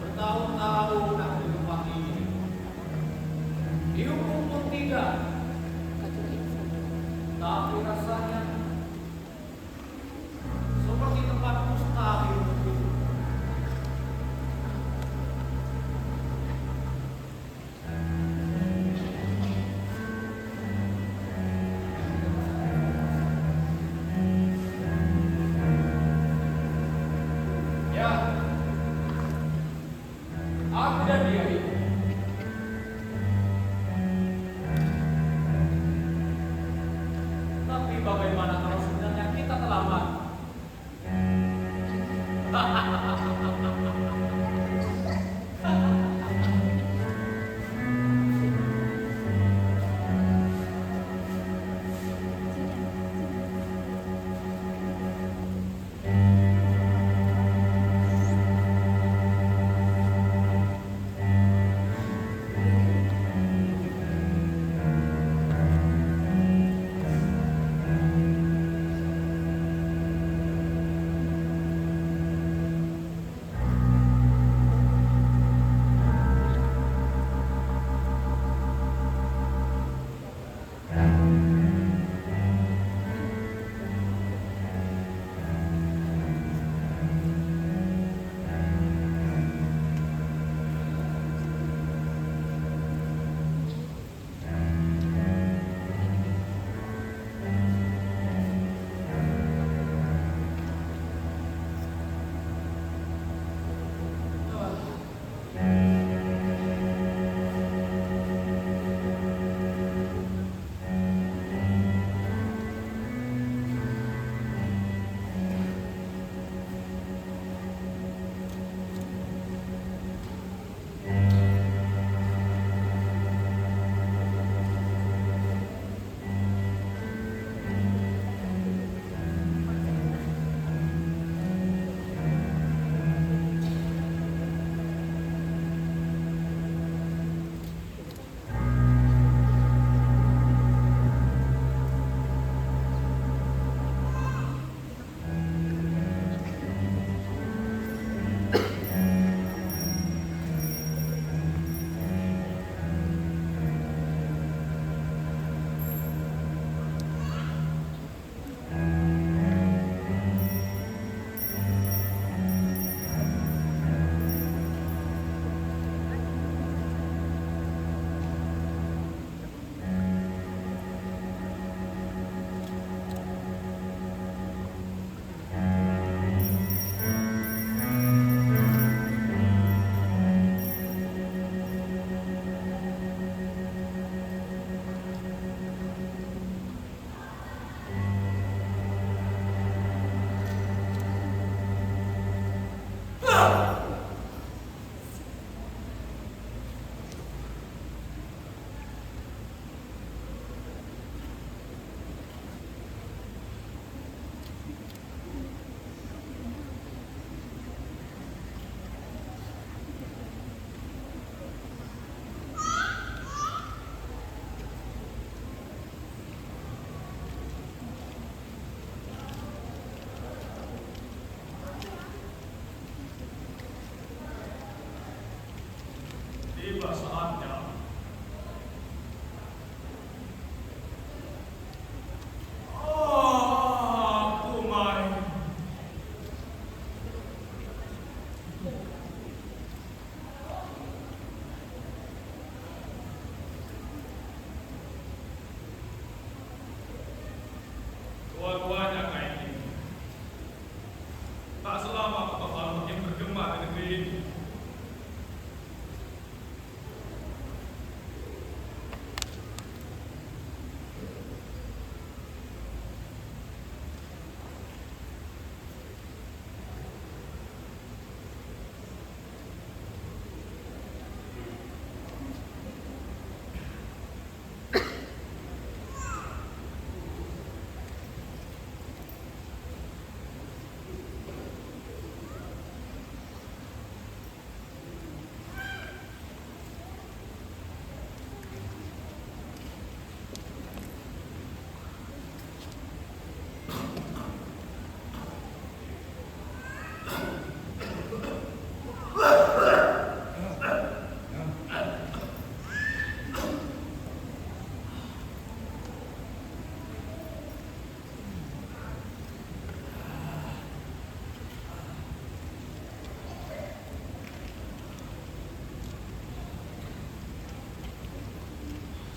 Bertahun-tahun aku di rumah ini. Dihukum pun tidak. Tapi rasanya seperti tempat mustahil untuk hidup. Ya, aku dan dia itu tapi bagaimana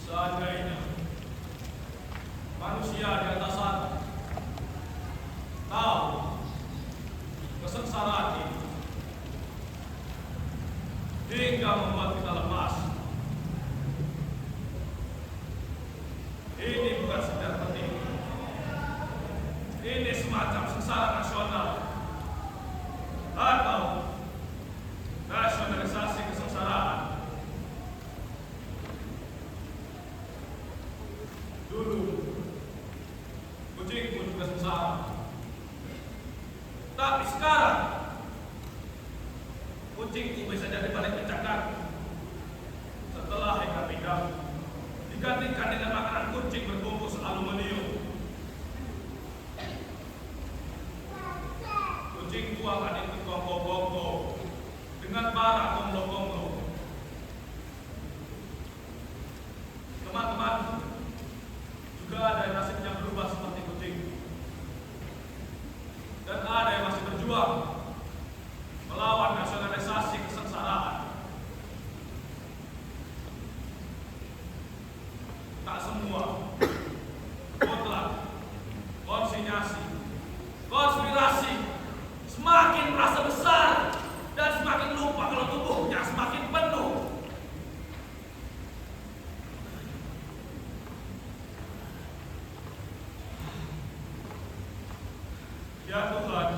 Seandainya manusia di atas sana tahu kesengsaraan ini hingga membuat kita lemas. Ini bukan sekedar penting. Ini semacam sengsara nasional atau nasionalisasi kesengsaraan. Dulu kucingku juga sengsara, tapi sekarang kucingku bisa jadi paling pencakar. Setelah ikan pinggang digantikan dengan makanan kucing berbungkus aluminium, kucingku akan ikut kongko-kongko dengan para konglo-konglo. Teman-teman, juga ada yang nasibnya berubah seperti kucing, dan ada yang masih berjuang melawan nasionalisasi kesengsaraan. Tak semua mutlak konsinyasi, konspirasi semakin merasa besar dan semakin lupa kalau tubuhnya semakin penuh. Ya Tuhan,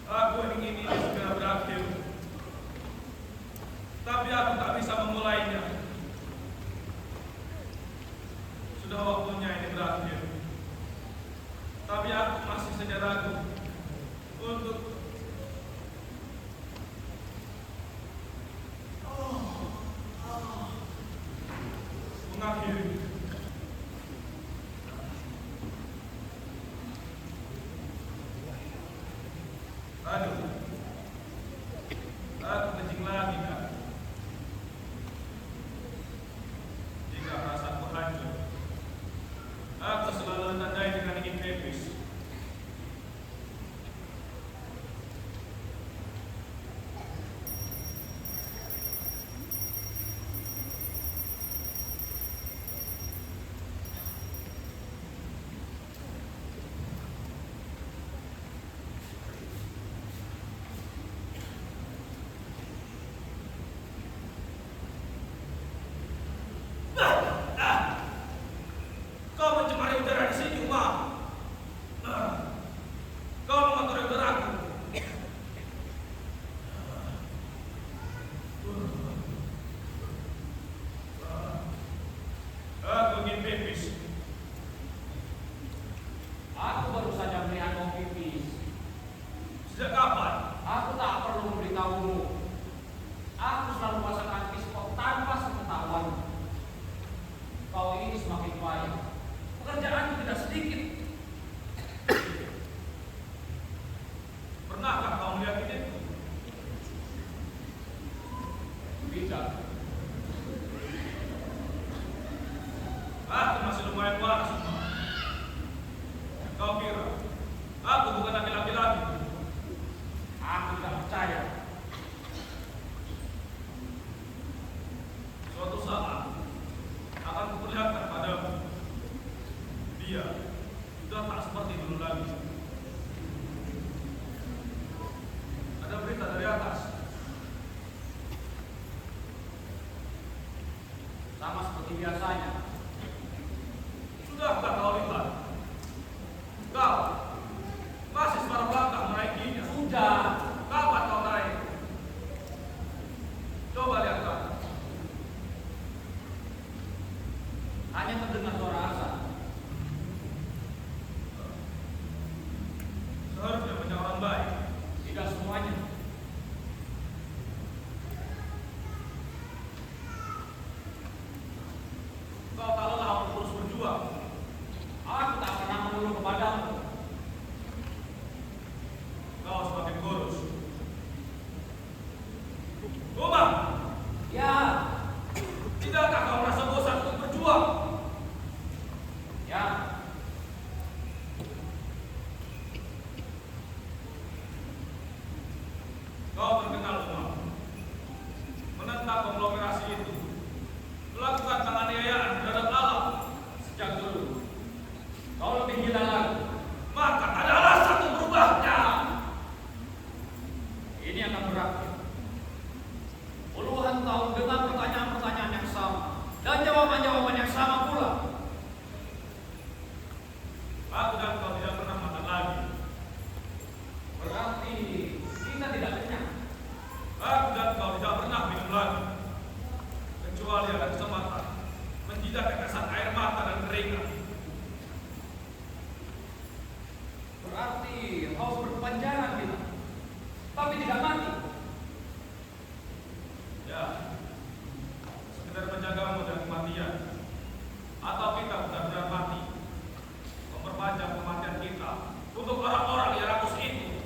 aku ingin ini segera berakhir, tapi aku tak bisa memulainya. Sudah waktunya ini berakhir, tapi aku masih saja ragu untuk mengakhiri. Aduh, aku kencing lagi, Kak. Jika perasaanku hancur, aku selalu ditandai dengan ingin pipis. Kau mencemari udara di sini, Uma. Kau mengotori udaraku. Aku ingin pipis. Aku baru saja melihat kau pipis. Sejak kapan? Aku tak perlu memberitahumu. Aku selalu merasakan pipis kau tanpa sepengetahuan. Kau ini semakin baik. Pekerjaanku tidak sedikit. Pernahkah kau melihat itu? Tidak. Aku masih lumayan waras, Uma. Kau kira aku bukan laki-laki lagi? Aku tidak percaya. Suatu saat akan kuperlihatkan padamu. Dia sudah tak seperti dulu lagi. Ada berita dari atas. Sama seperti biasanya. Sudahkah kau lihat? Kau masih separuh langkah menaikinya. Sudah. Kapan kau naik? Coba lihat kau. Hanya terdengar suara azan. Seharusnya banyak orang baik. Tidak semuanya. Kau tak lelah untuk terus berjuang. Aku tak pernah mengeluh kepadamu. Kau semakin kurus. Uma, Ya, tidakkah kau merasa bosan untuk berjuang? hingga tetesan air mata dan keringat. Berarti haus berkepanjangan kita, tapi tidak mati. Ya, sekedar menjagamu dari kematian, atau kita benar-benar mati, memperpanjang kematian kita untuk orang-orang yang rakus itu.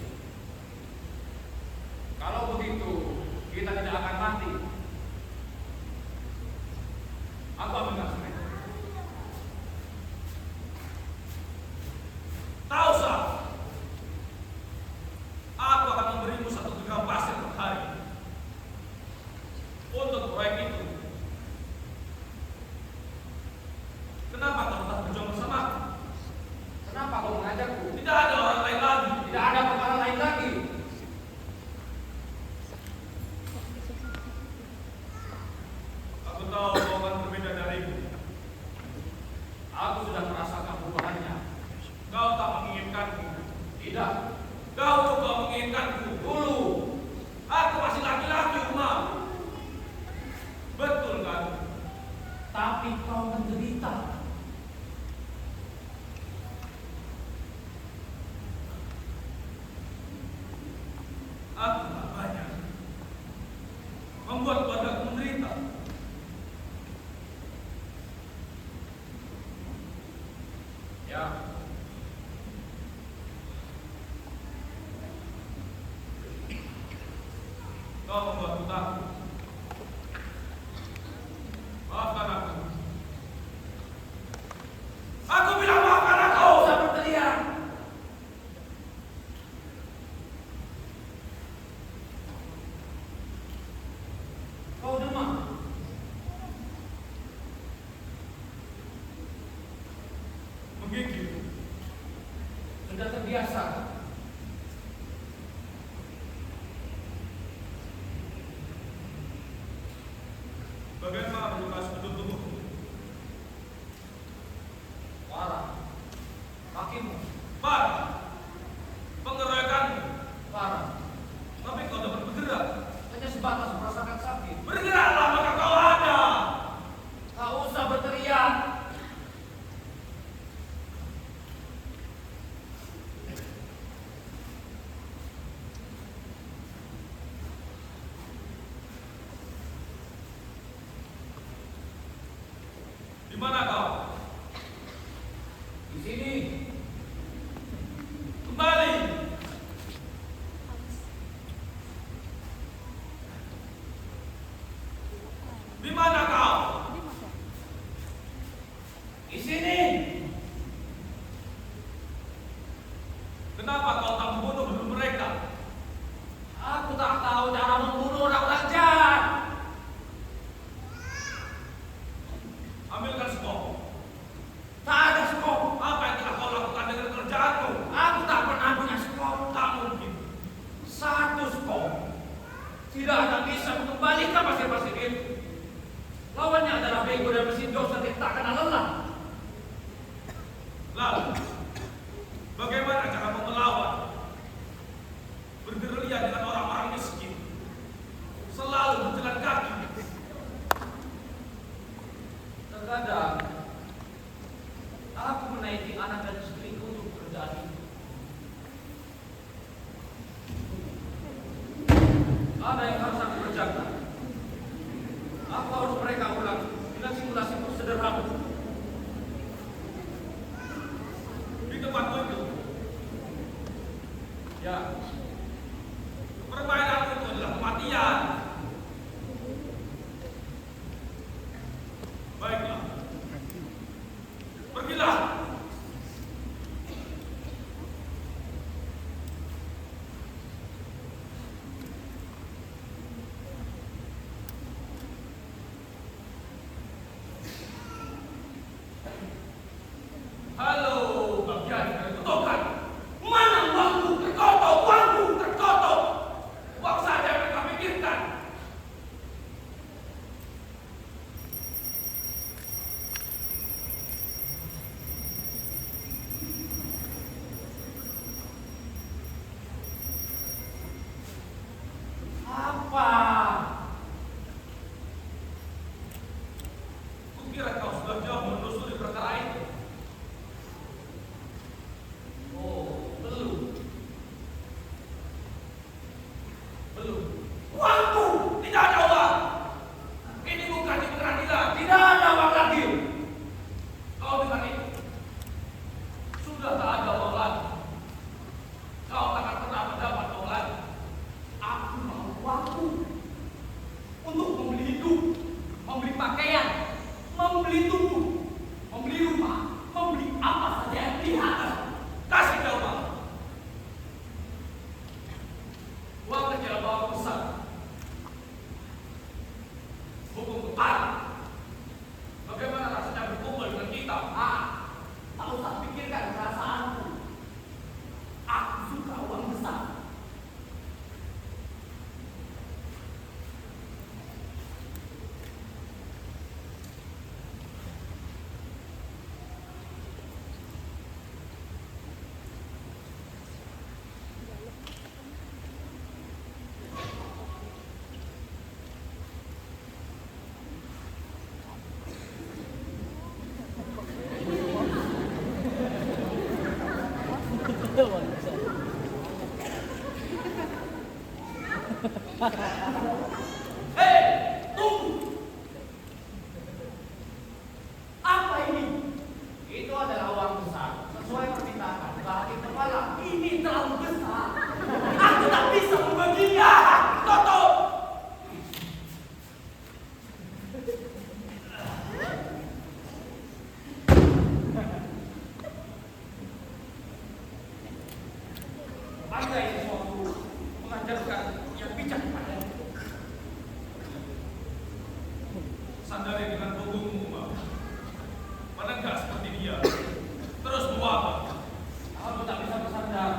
Kalau begitu, kita tidak akan mati. Aku ambil nasib. Tahu sah, aku akan memberimu 1 genggam pasir per hari untuk proyek itu. Kenapa kau tetap berjuang bersamaku? Kenapa kau mengajakku? Tidak ada orang lain lagi. Tidak ada perkara lain lagi. Aku tahu kau akan berbeda dariku. Aku sudah merasakan perubahannya. Kau tak menginginkanku. Tidak. Kau juga menginginkanku. Dulu. Aku masih laki-laki, Umar. Betul kan? Tapi kau menderita. Aku tak banyak membuat keluargaku menderita. Ya. Kau membuatku takut. Maafkan aku. Aku bilang maafkan aku. Kau usah berteriak. Kau demam. Menggigil. Sudah terbiasa. Bagaimana luka sekujur tubuhku? Parah. Kakimu. Parah. Pengeroyokanmu. Parah. Tapi kau dapat bergerak. Hanya sebatas merasakan sakit. Bergeraklah maka kau ada. Kau usah berteriak. Di mana kau? Di sini. Kembali. Di mana kau? Di sini. Kenapa kau tak membunuh dulu mereka? Aku tak tahu cara membunuh orang-orang jahat. Ambilkan skop. Tak ada skop. Apa yang telah kau lakukan dengan kerjaanmu? Aku tak pernah punya skop. Tak mungkin. Satu skop tidak akan bisa mengembalikan pasir-pasir itu. Lawannya adalah bego dan mesin dosa yang tak kenal lelah. Lalu, bagaimana cara melawan? Bergerilya dengan orang-orang miskin. Selalu berjalan kaki. Terkadang aku menaiki anak dan istriku untuk pekerjaan itu. Ada yang harus aku kerjakan. Aku harus mereka ulang dengan simulasi sederhana. Di tempatmu itu, Ya, permainan itu adalah kematian. Baiklah. Pergilah. Hei, tunggu. Apa ini? Itu adalah uang besar. Sesuai permintaan bagi kepala. Ini terlalu besar. Aku tak bisa membaginya. Tutup. Anda ini suatu mengajarkan yang bijak kepada. Sandari dengan punggungmu, Umar. Mana enggak seperti dia. Terus mau apa? Aku tak bisa bersandar.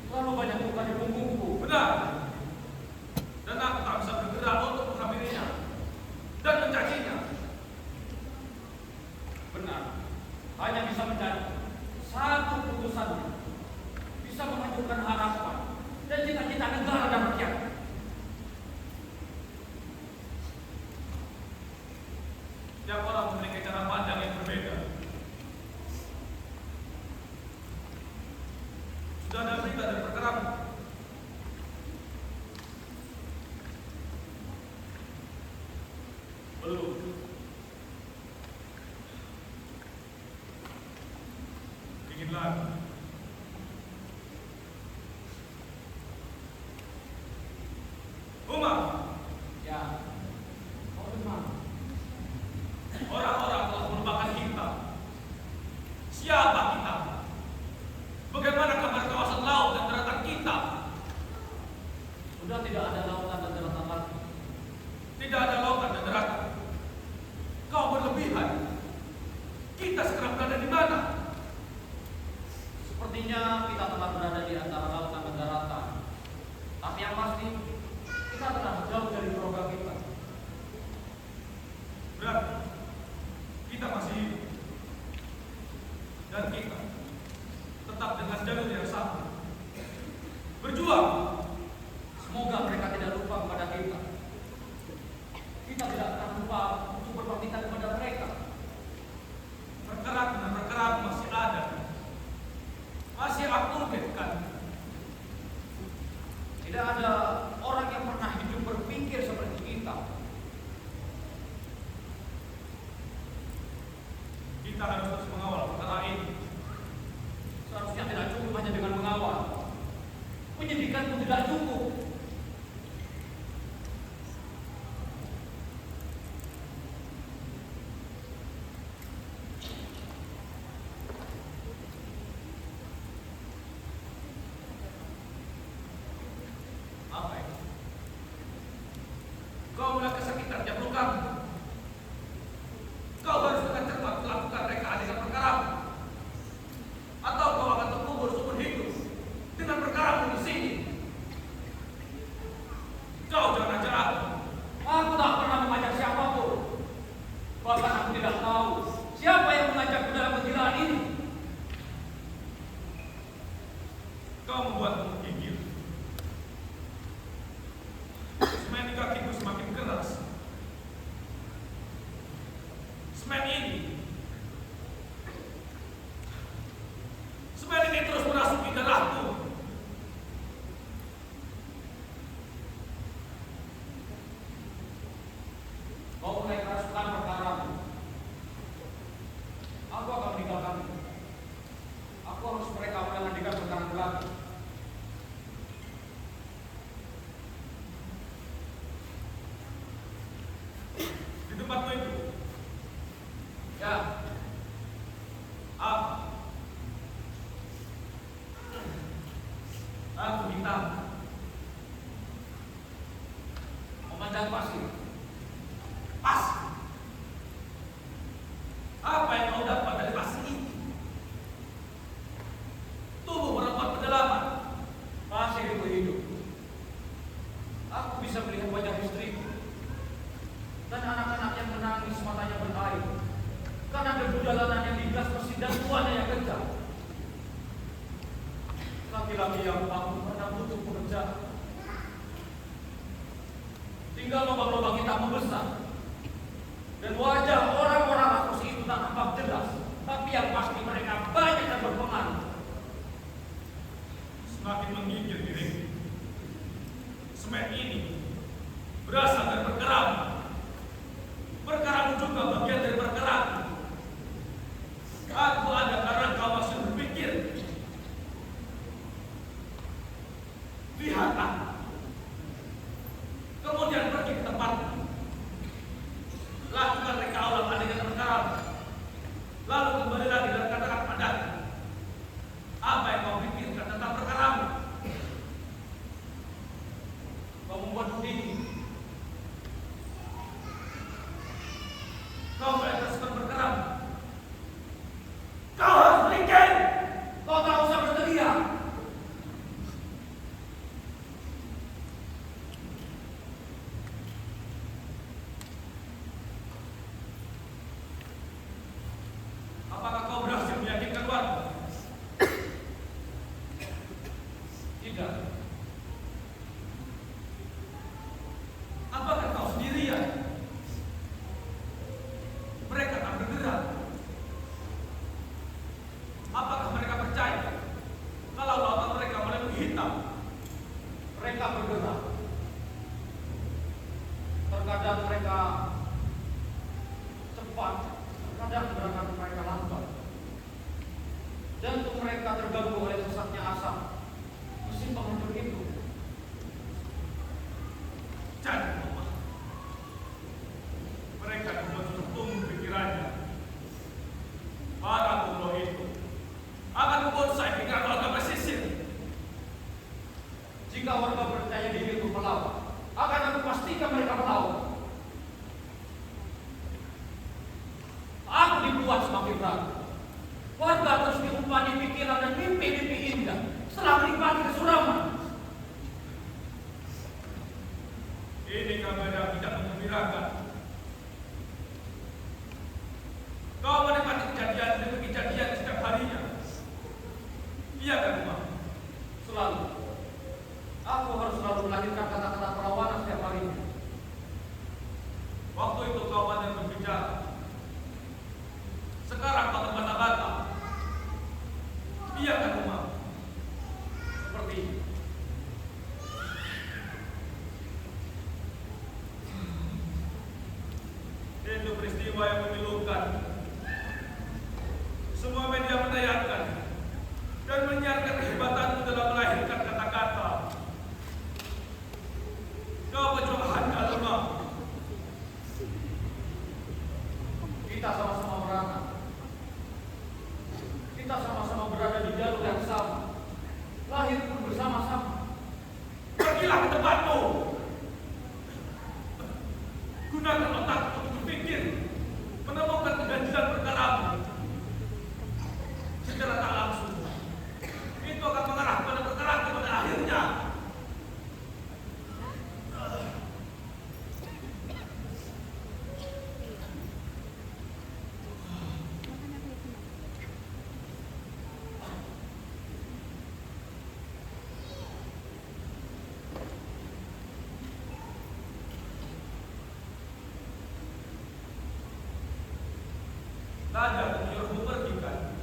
Terlalu banyak luka di punggungku. Benar. Dan aku tak bisa bergerak untuk menghampirinya dan mencacinya. Benar. Hanya bisa mencari satu putusannya. Bisa menghancurkan harapan dan cita-cita negara dan rakyat. Tiap orang memiliki cara pandang yang berbeda. Sudah ada berita dari perkaramu? Belum. Ingin lagi. Umar, Ya. Oh, benar. orang-orang telah melupakan kita. Siapa kita? Bagaimana kabar kawasan laut dan daratan kita? Sudah tidak ada lautan dan daratan lagi. Tidak ada lautan dan daratan. Kau berlebihan. Kita sekarang berada di mana? Sepertinya kita telah berada di antara lautan dan daratan. Tapi yang pasti, kita telah jauh dari program kita. Berarti kita masih hidup. Dan kita tetap dengan jalur yang sama. Berjuang. Semoga mereka tidak lupa kepada kita. Kita tidak akan lupa untuk berbakti kepada mereka. Perkerak dengan perkerak masih ada. Masih aktif kan? Tidak ada orang yang pernah hidup berpikir seperti kita. Kita harus terus mengawal perkara ini. Seharusnya tidak cukup hanya dengan mengawal. Penyidikan pun tidak cukup. Apa itu? Kau mulai kesakitan jam lukamu. Kau harus dengan cermat melakukan reka adegan perkaramu. Atau kau akan terkubur seumur hidup dengan perkaramu di sini. Kau jangan ajar aku. Aku tak pernah mengajak siapapun. Bahkan aku tidak tahu siapa yang mengajakku dalam kegilaan ini. Kau membuatku gigil. Semen di kakiku semakin keras. Semen ini terus merasuki darahku. Kau mulai kerasukan perkaramu. Aku akan meninggalkanmu. Aku harus mereka menghentikan perkara lagi. Di tempatmu itu. Ya, cepat, kadang gerakan mereka lambat. Jantung mereka terganggu oleh sesatnya asap mesin penghancur itu. Jadi, Mama, mereka membuat tumbuh pikirannya. Para kulo itu akan membonsai pikiran warga pesisir. Jika warga percaya diri untuk melawan, akan aku pastikan mereka melawan. Aku dibuat semakin ragu. Warga terus diumpani pikiran dan mimpi-mimpi indah setelah menikmati kesuraman. Ini kabar yang tidak menggembirakan. Kau menikmati kejadian demi kejadian setiap harinya. Iya kan, Mama? Selalu. Aku harus selalu melahirkan kata-kata perlawanan setiap harinya. Waktu itu kau banyak berbicara. Sekarang kau terbata-bata. Iya kan, Mama? Seperti itu. Itu peristiwa yang memilukan. Semua media menayangkan dan menyiarkan kehebatanmu dalam melahirkan kata-kata. Kau pejuang lemah. Kita sama-sama merana. Kita sama-sama berada di jalur yang sama. Lahir pun bersama-sama. Pergilah ke tempatmu. Gunakan otak untuk berpikir, menemukan keganjilan perkaramu. Secara tak langsung, itu akan mengarah pada perkara pada akhirnya. Raja menyuruhmu pergi kan?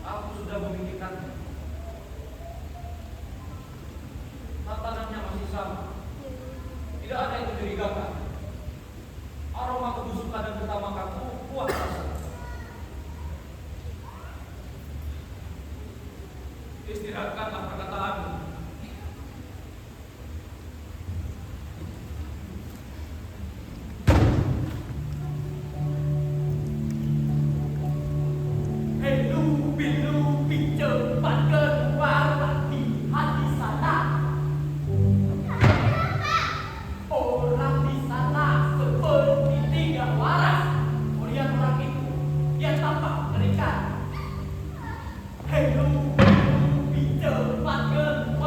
Aku sudah memikirkannya. Tatanannya masih sama. Tidak ada yang mencurigakan. Aroma kebusukan dan ketamakanmu kuat rasanya. Istirahatkanlah perkataanmu. Lupi cepat keluar di hati sana. Orang di sana seperti tidak waras. Melihat orang itu, dia tampak mengerikan. Lupi cepat keluar.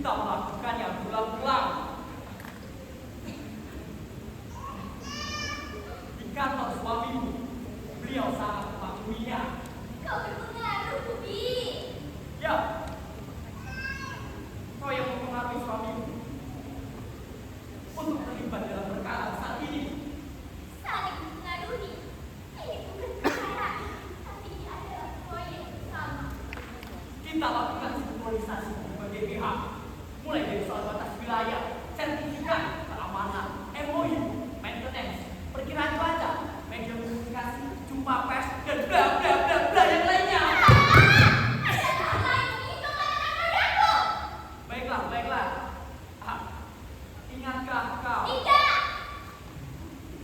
Kita melakukannya berulang-ulang. Di kantor suamimu, beliau sangat mematuhinya. Kau berpengaruh, Bubi. Ya, kau yang mempengaruhi suamimu untuk terlibat dalam perkara saat ini. Saling mempengaruhi. Ini bukan perkara, tapi ini adalah proyek bersama. Kita lakukan sinkronisasi berbagai pihak, mulai dari soal batas wilayah, sertifikat, keamanan, MOU, maintenance, perkiraan cuaca, media komunikasi, jumpa pers, dan bla bla bla bla yang lainnya. Ada lain itu katakan padaku. Baiklah, baiklah. Ah, ingatkah kau Tidak.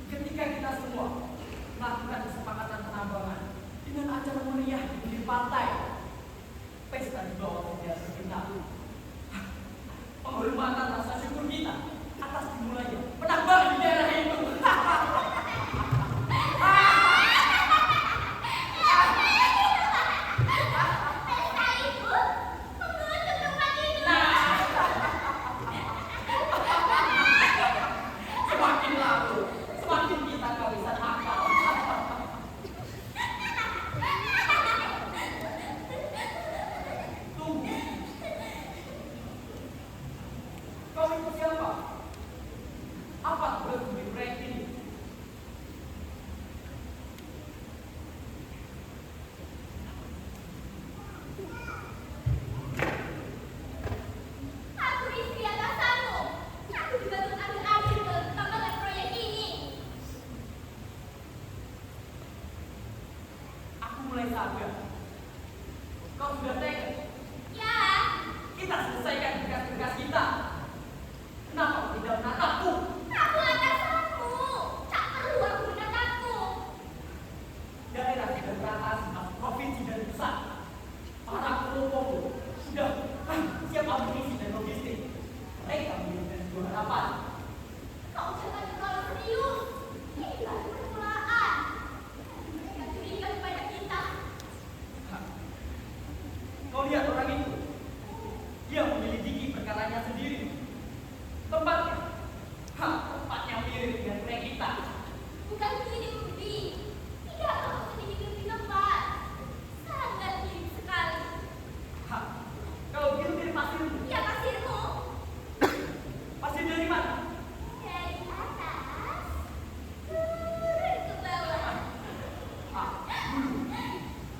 ketika kita semua melakukan kesepakatan penambangan dengan acara meriah di pinggir pantai, pesta di bawah bendera kita, penghormatan rasa syukur kita atas dimulainya penambangan di daerah itu. Pesta itu mengutuk tempat ini. Semakin lalu, semakin kita kehabisan akal. Tunggu. Kau itu siapa? Apa tugasmu di proyek ini? Aku istri atasanmu. Aku juga mengambil andil dalam pengembangan proyek ini. Aku mulai sadar. Kau sudah tega. Ya, Kita selesaikan tugas-tugas kita. Kenapa kau tidak menatapku? aku atasanmu. Tak perlu aku menatapmu. Daerah sudah beratasi masuk provinsi dan pusat. Para kelompok sudah siap amunisi dan logistik. Mereka memiliki sebuah harapan. Kau jangan terlalu serius. Ini baru permulaan. Mereka curiga kepada kita. Kau lihat orang itu. Dia menyelidiki perkaranya sendiri. Tempatnya mirip dengan proyek kita. Bukan begini, Budi. Tidak kamu sedikit lebih tempat. Sangat mirip sekali. Kalau begitu mirip pasirmu. Ya, pasirmu. Pasir dari mana? Dari atas turun ke bawah. Dulu.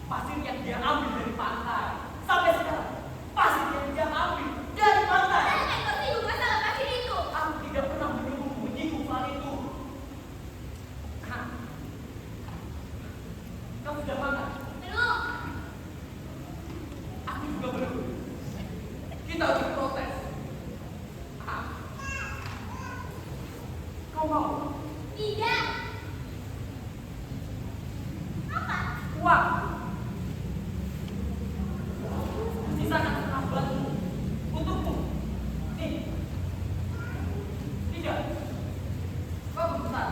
Pasir yang dia ambil dari pantai. Sampai sekarang. Pasir yang dia ambil dari pantai. Jangan kau singgung masalah pasir itu. Aku tidak pernah menyuruhmu menyinggung soal itu. Kau sudah makan? Belum. Aku juga belum. Kita harus protes. Kau mau? Tidak. Apa? Uang. Sisakan setengah bulanmu untukmu. Nih. Tidak. Kau besar.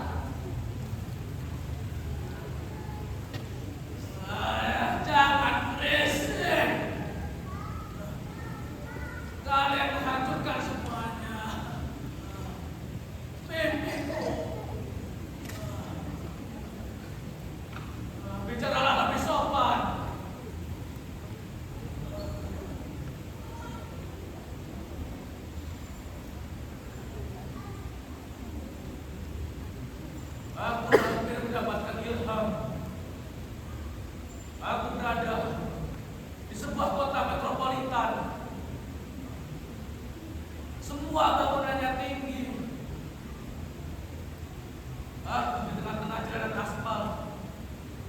Jangan berisik. Kalian menghancurkan semuanya. Mimpiku. Bicaralah lebih sopan. Aku hampir mendapatkan ilham. Aku berada di sebuah kota metropolitan. Semua bangunannya tinggi. Aku di tengah-tengah jalan aspal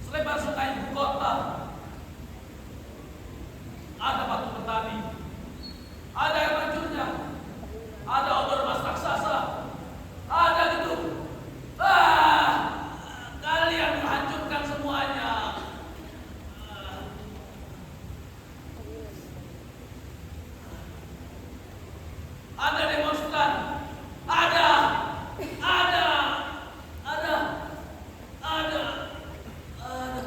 selebar sungai ibu kota. Ada batu petani, ada air mancurnya, ada obor emas raksasa, ada gedung. Kalian menghancurkan semuanya. Ada demonstran, ada, ada, ada, ada, ada.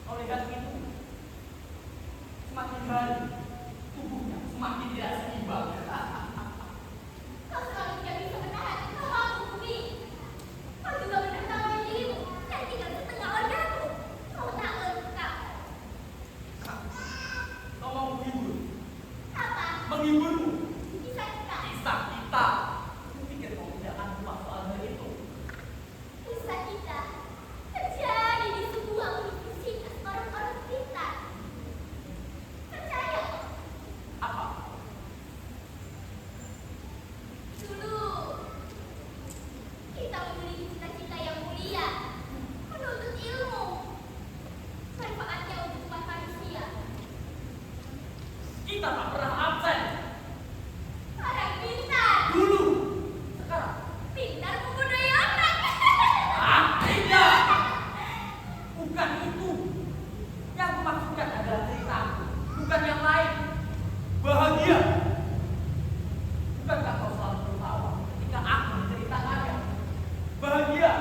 Kau lihat itu. kembali. Tubuhnya semakin tidak seimbang. Kau selalu tidak bisa menahan hawamu, Bumi. Kau juga menertawakan dirimu dan tinggal setengah organmu. Kau tak lengkap. Kau mau menghibur? Apa? Menghiburmu? Kisah kita. Kisah kita. Kupikir kau tidak akan lupa soal hal itu. Kisah kita terjadi di sebuah universitas orang-orang pintar. Percaya? Apa? Dulu kita memiliki cita-cita yang mulia, menuntut ilmu, manfaatnya untuk umat manusia. Kita tak pernah absen. Orang pintar, Dulu. Sekarang. pintar membudaya orang. Tidak. Bukan itu. Yang kumaksudkan adalah ceritaku, bukan yang lain. Bahagia. Bukankah kau selalu tertawa ketika aku menceritakannya? Bahagia.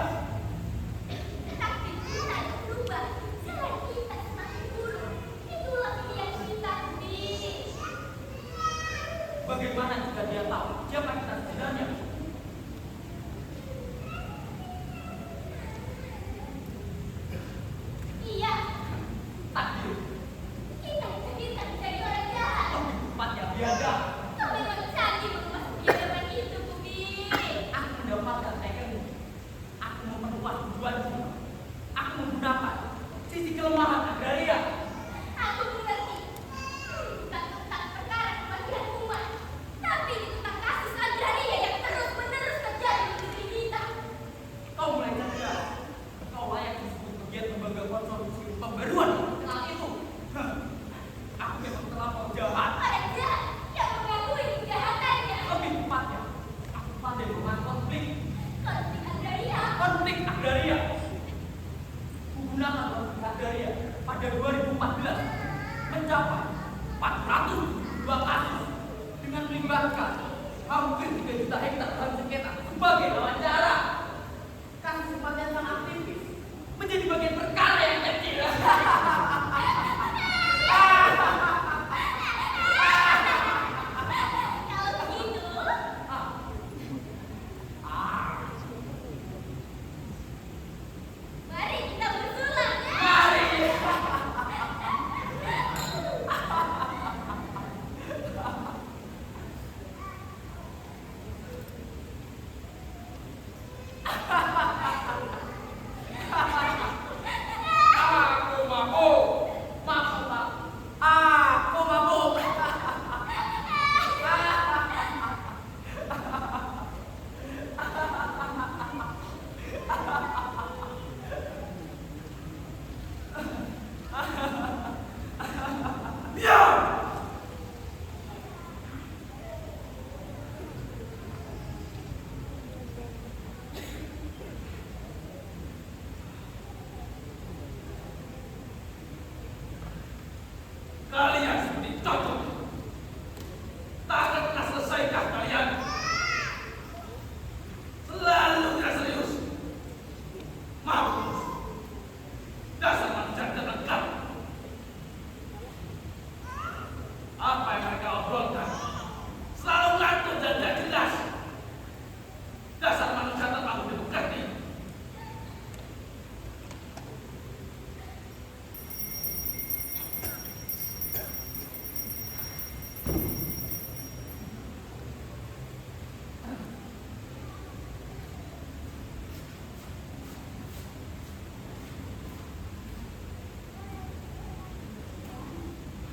Tapi kita berubah, jalan kita semakin buruk. Itulah pilihan kita, Budi. Bagaimana jika dia tahu siapa kita sebenarnya? Iya, Takdir. kita ditakdirkan menjadi orang jahat. Lebih tepatnya biadab. Kau memang canggih mengemas kebiadaban itu, Budi. Aku mendapatkan tekadmu. Aku memenuhi tujuanku. Aku menggunakan sisi kelemahan agraria. Aku mengerti. Bukan tentang perkara kematian umat, tapi tentang kasus agraria yang terus-menerus terjadi di negeri kita. Kau mulai cerdas. Kau layak disebut pegiat lembaga konsorsium pembaruan internasional itu. Hah, aku memang terlampau jahat. Orang jahat yang mengakui kejahatannya. Lebih tepatnya, aku pandai konflik. Konflik agraria. Konflik agraria. Menggunakan konflik agraria pada 2014 mencapai 402 kasus dengan melibatkan hampir 3 juta hektar lahan sengketa sebagai lawan cara. Kasus kematian sang aktivis menjadi bagian perkara yang kecil. Kalau begitu, mari kita bersulang ya. Mari. Aku mabuk. Maaf, Pak. Aku mabuk. Diam. Kalian seperti cocok. Tak akan pernah selesaikah kalian? Selalu tidak serius. Mampus. Dasar manusia tidak lengkap. Apa yang mereka obrolkan? Selalu ngantuk dan tidak jelas. Dasar manusia terlalu dimengerti.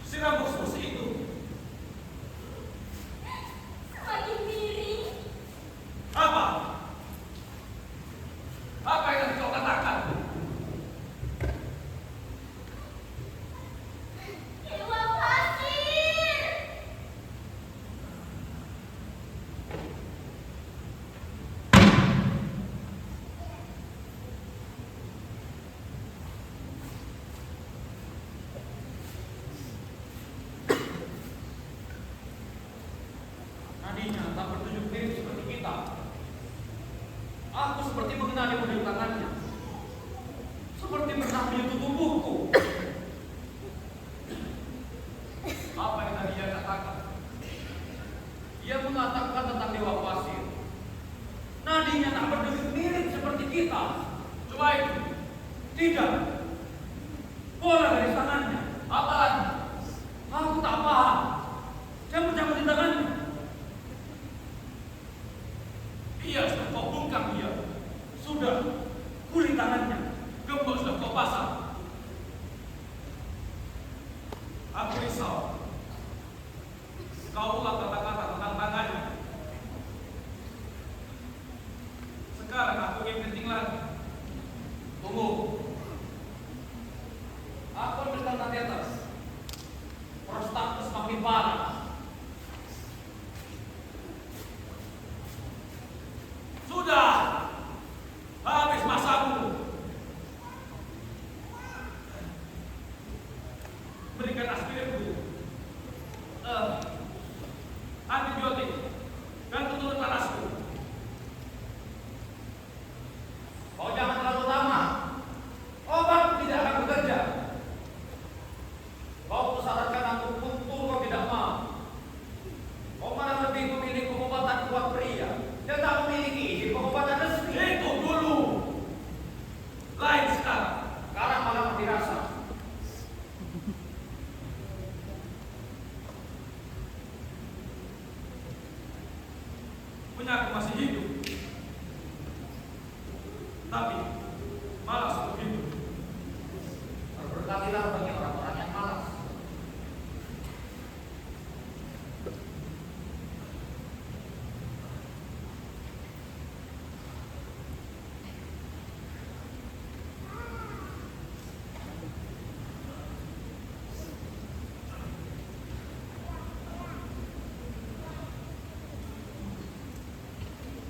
Si rambut seperti itu. Semakin miring. Apa? Apa yang kau katakan? Dewa pasir. Nadinya tak bertunjuk mirip seperti kita. Aku seperti mengenali model tangannya. Seperti pernah menyentuh tubuhku. Tidak. Bola dari tangannya. Apalagi? Aku tak paham. Saya mencabut di tangannya. Iya, sudah kau bungkam dia. Sudah. Kulit tangannya. Gembok sudah kau pasang. Aku risau. Kau ulang kata-kata tentang tangannya. Sekarang aku ingin penting lagi. Tunggu. Aku ambil di atas. Prostaku semakin parah. Sudah. Habis masamu. Berikan aspirinku. Antibiotik dan penurun panasku. Kau jangan terlalu lama. Obat tidak akan bekerja. Kau persyaratkan aku puntur, kau tidak mau. Kau malah lebih memilih pengobatan buat pria dan tak memiliki izin pengobatan resmi. Itu dulu. Lain sekarang. Sekarang malah mati rasa. Punya aku masih hidup. Tapi malas untuk hidup. Berkalilah bagi orang-orang yang malas.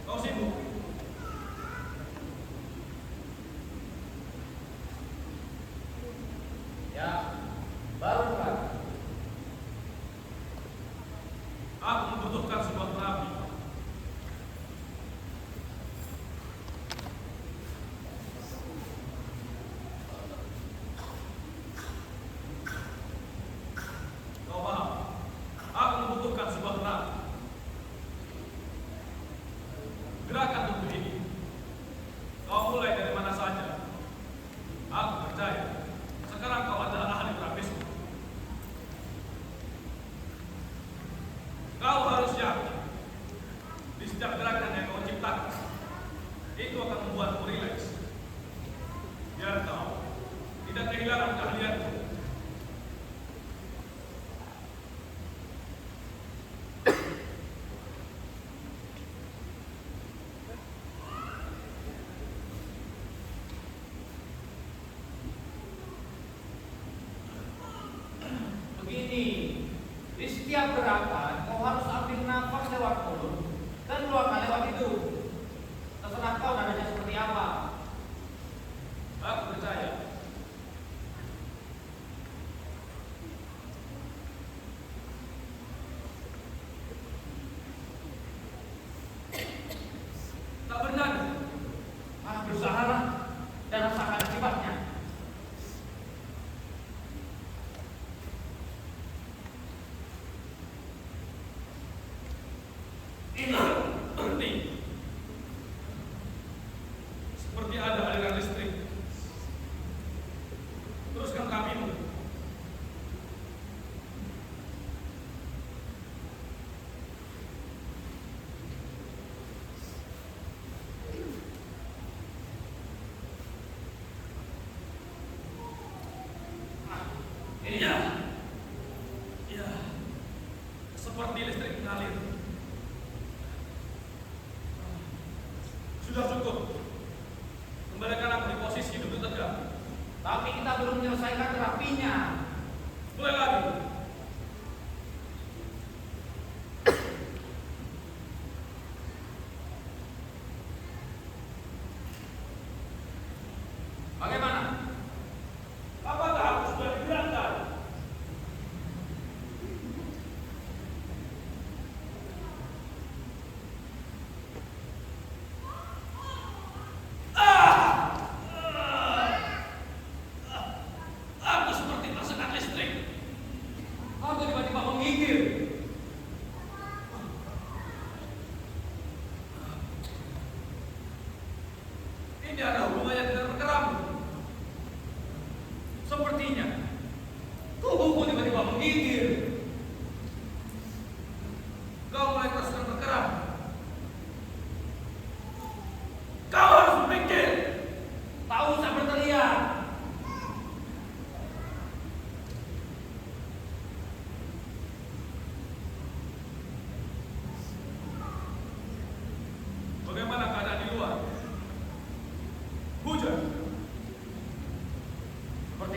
Kau sibuk. Ya, baru kan. Aku membutuhkan sebuah terapi. Kau paham? Aku membutuhkan sebuah terapi. Gerakan tubuh ini. Kau mulai dari mana saja. Aku percaya. Sekarang kau adalah ahli terapisku. Kau harus yakin di setiap gerakan yang kau ciptakan itu akan membuatmu rileks. Biar kau tidak kehilangan keahlianmu. Begini, di setiap gerakan kau harus ambil nafas lewat mulut dan keluarkan lewat hidung. Terserah kau nadanya seperti apa. Aku percaya. Tak benar. Berusahalah dan rasakan akibatnya. Ini berhenti. Seperti ada aliran listrik. Teruskan terapimu. Ini Ya. Ya. Seperti listrik mengalir. Sudah cukup. Kembalikan aku di posisi duduk tegak. tapi kita belum menyelesaikan terapinya. Mulai lagi. Bagaimana? Apakah aku sudah digerakkan? Aku seperti tersengat listrik.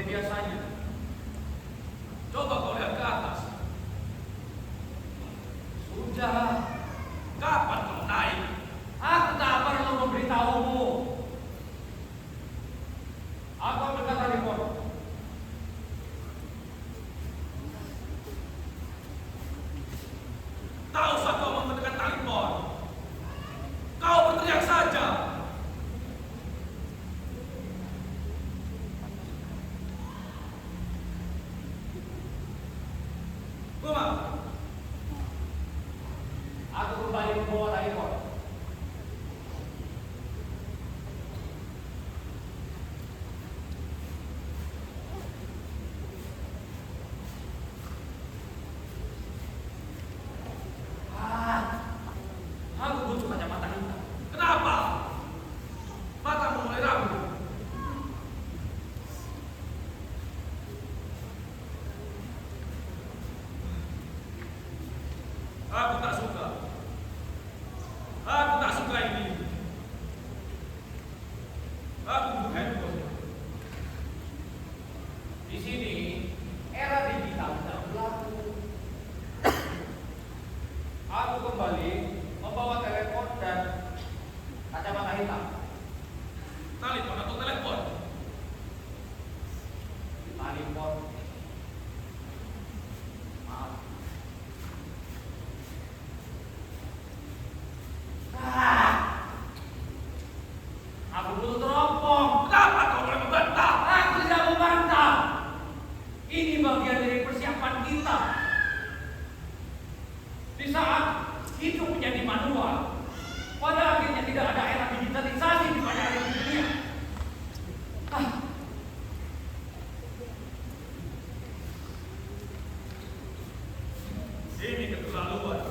biasanya. Coba kau lihat ke atas. Sudah, Kapan kau naik? aku tak perlu memberitahumu. Aku berkata di pondok. Tak usah kau menggunakan telepon. Kau berteriak saja. Buma, Aku kembali membawa telepon. Aku butuh kacamata hitam. kenapa? Matamu mulai rapuh. Aku tak suka. Aku tak suka ini. Aku butuh handphone. Di sini era digital tidak berlaku. Aku kembali membawa telepon dan kacamata hitam. Telepon atau telepon? Telepon. Maaf. Aku butuh teropong. Kenapa kau mulai membantah? Aku tidak membantah. Ini bagian dari persiapan kita. Di saat hidup menjadi manual, pada akhirnya tidak ada era digitalisasi di banyak area di dunia. Ini keterlaluan.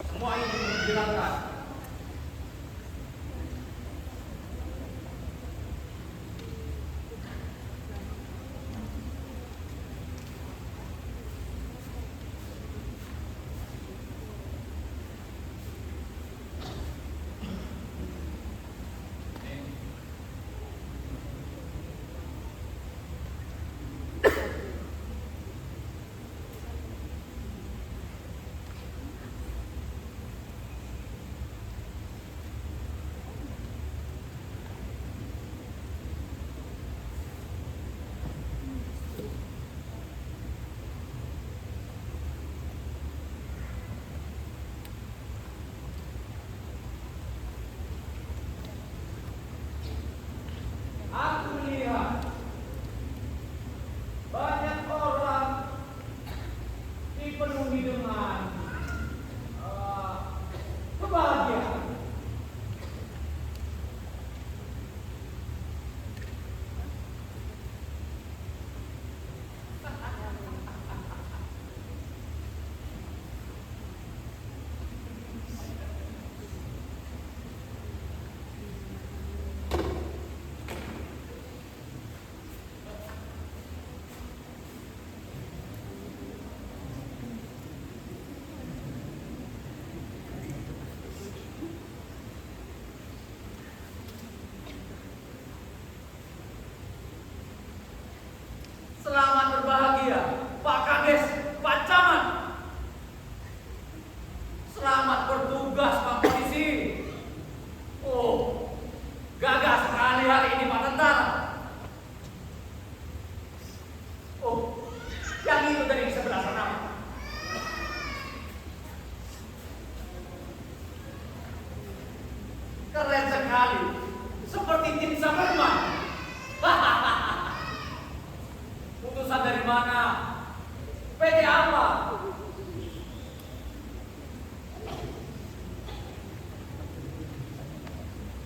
Semua ini menghilangkan. Aku melihat banyak orang dipenuhi dengan kebahagiaan. Selamat berbahagia, Pak Kades, Pak Camat. Selamat bertugas, Pak Polisi. Oh, gagah sekali hari ini, Pak Tentara. Oh, yang itu dari sebelah sana. Keren sekali, seperti tim Superman. Utusan dari mana? PT apa?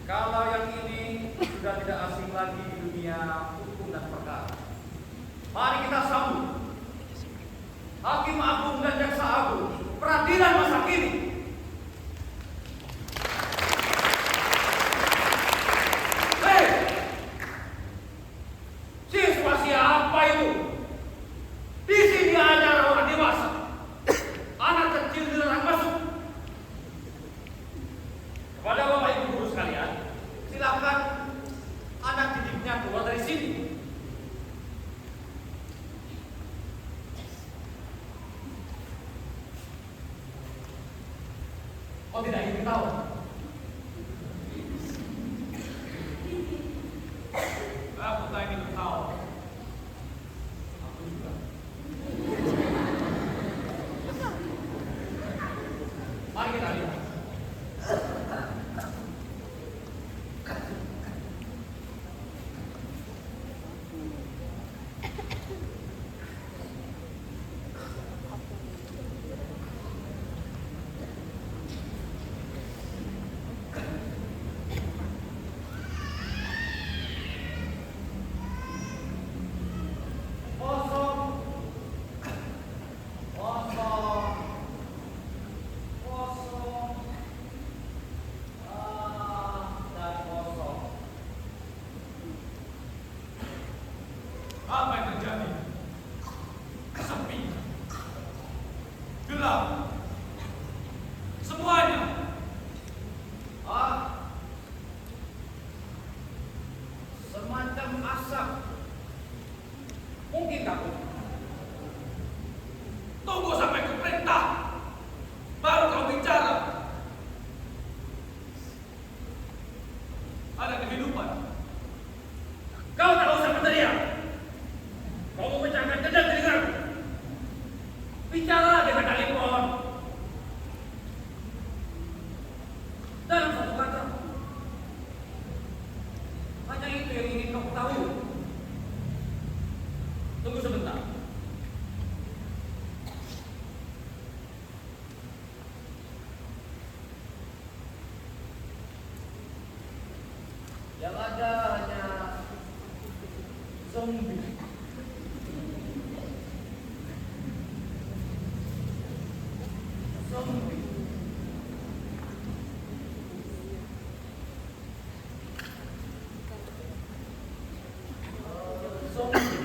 Kalau yang ini sudah tidak asing lagi di dunia hukum dan perkara. Mari kita sambut Hakim Agung dan Jaksa Agung, peradilan masa kini. Hei, siswa siapa itu? Di sini ada orang dewasa, anak kecil dilarang masuk. Kepada Bapak Ibu guru sekalian, silakan anak didiknya keluar dari sini. Kau tidak ingin tahu? Aku tak ingin tahu. Aku juga. Mari kita lihat. Kosong, kosong, kosong, dan kosong. Apa yang terjadi? Sepi. Gelap. Semuanya. Semacam asap. Mungkin takut. Tunggu sampai ku perintah. Baru kau bicara. Ada kehidupan. Kau tak usah berteriak. Kau memecahkan kedap telingaku. Bicara dengan telepon. Dalam satu kata. Hanya itu yang ingin kau tahu. Tunggu sebentar. Yang ada hanya zombie. Zombie. Zombie.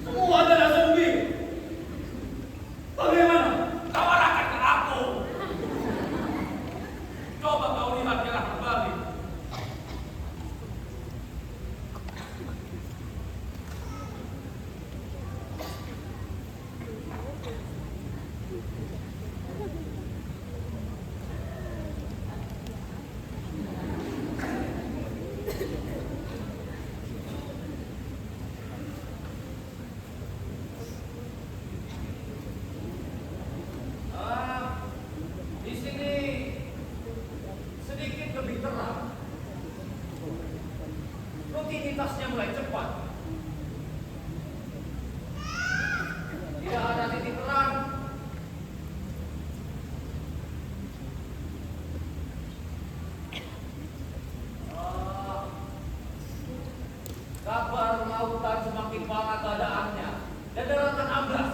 Semua adalah zombie. Bagaimana? Kau arahkan ke aku. Coba kau lihat gerak kembali. Di sini sedikit lebih terang. Rutinitasnya mulai cepat. Tidak ada titik terang. Kabar lautan semakin parah keadaannya dan daratan amblas.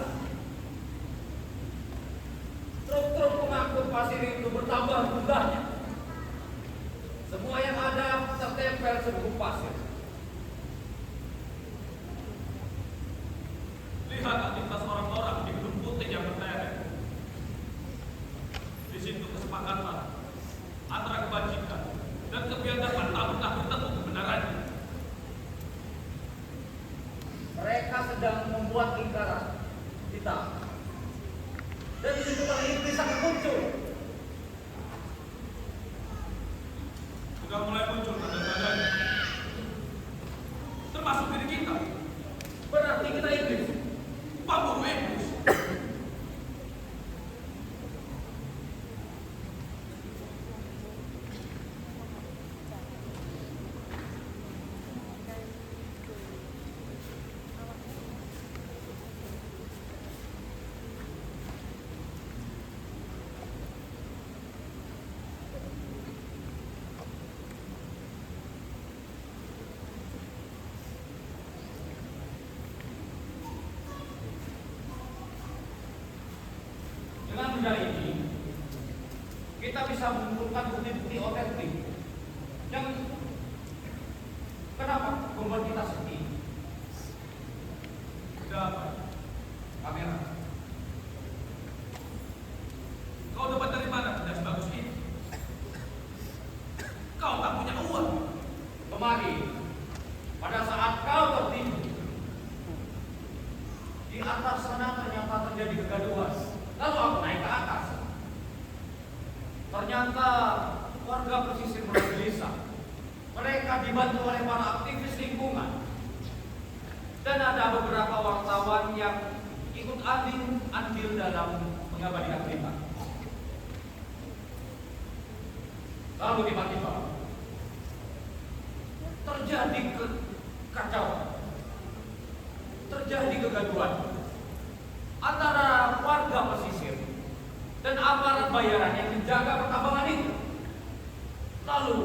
Truk-truk pengangkut pasir itu bertambah jumlahnya. Semua yang ada tertempel sebuah pasir. Lihat aktivitas orang-orang di gedung putih yang berteret. Di situ kesepakatan antara kebajikan dan kebiadaban tak pernah bertemu kebenarannya. Mereka sedang membuat lingkaran hitam. Dan di situ para iblis akan muncul. Sudah mulai muncul tanda-tandanya. Termasuk diri kita. Berarti kita iblis. Pemburu iblis. Dengan benda ini, kita bisa mengumpulkan bukti-bukti otentik yang kenapa membuat kita sepi. Sudah apa? Kamera. Kau dapat dari mana benda sebagus ini? Kau tak punya uang. Kemarin, pada saat Ternyata warga pesisir mulai gelisah. Mereka dibantu oleh para aktivis lingkungan. Dan ada beberapa wartawan yang ikut andil dalam mengabadikan berita. Lalu tiba-tiba terjadi kekacauan, terjadi kegaduhan antara warga pesisir dan aparat bayaran yang menjaga pertambangan itu. Lalu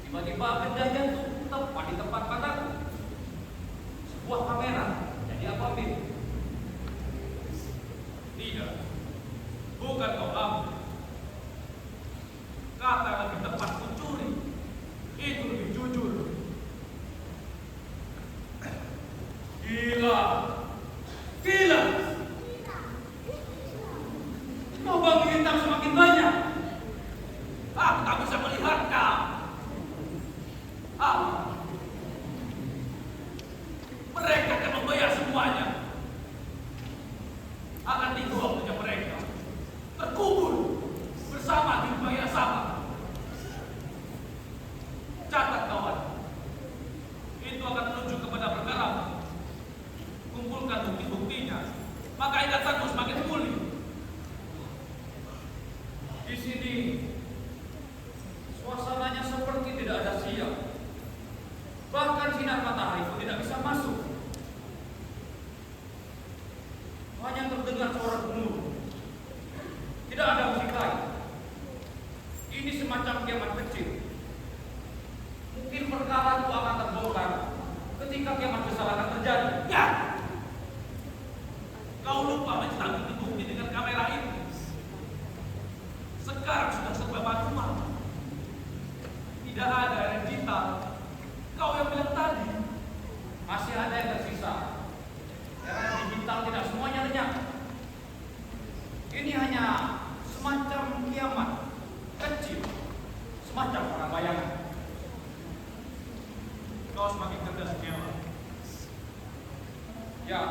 tiba-tiba benda jatuh tepat di tempat mataku. Sebuah kamera jadi apabila Tidak, bukan kau ambil. Kata lebih tepat mencuri. Itu lebih jujur. Gila. Gila. lubang hitam semakin banyak. Aku tak bisa melihat kau. Apa? Mereka akan membayar semuanya. Akan tinggal waktunya mereka terkubur bersama di rumah yang sama. Catat kawan, itu akan menuju kepada perkara. Kumpulkan bukti-buktinya, maka ingatanmu semakin pulih. Di sini suasananya seperti tidak ada siang. Bahkan sinar matahari pun tidak bisa masuk. Hanya terdengar suara gemuruh. Tidak ada musik lain. Ini semacam kiamat kecil. Mungkin perkara itu akan terbongkar ketika kiamat besar akan terjadi. Ya, kau lupa mencetak bukti dengan kamera ini. Sekarang sudah serba manual. Tidak ada yang digital. Kau yang bilang tadi. Masih ada yang tersisa. Era digital tidak semuanya lenyap. Ini hanya semacam kiamat kecil, semacam perang bayangan. Kau semakin cerdas nyawa. Ya,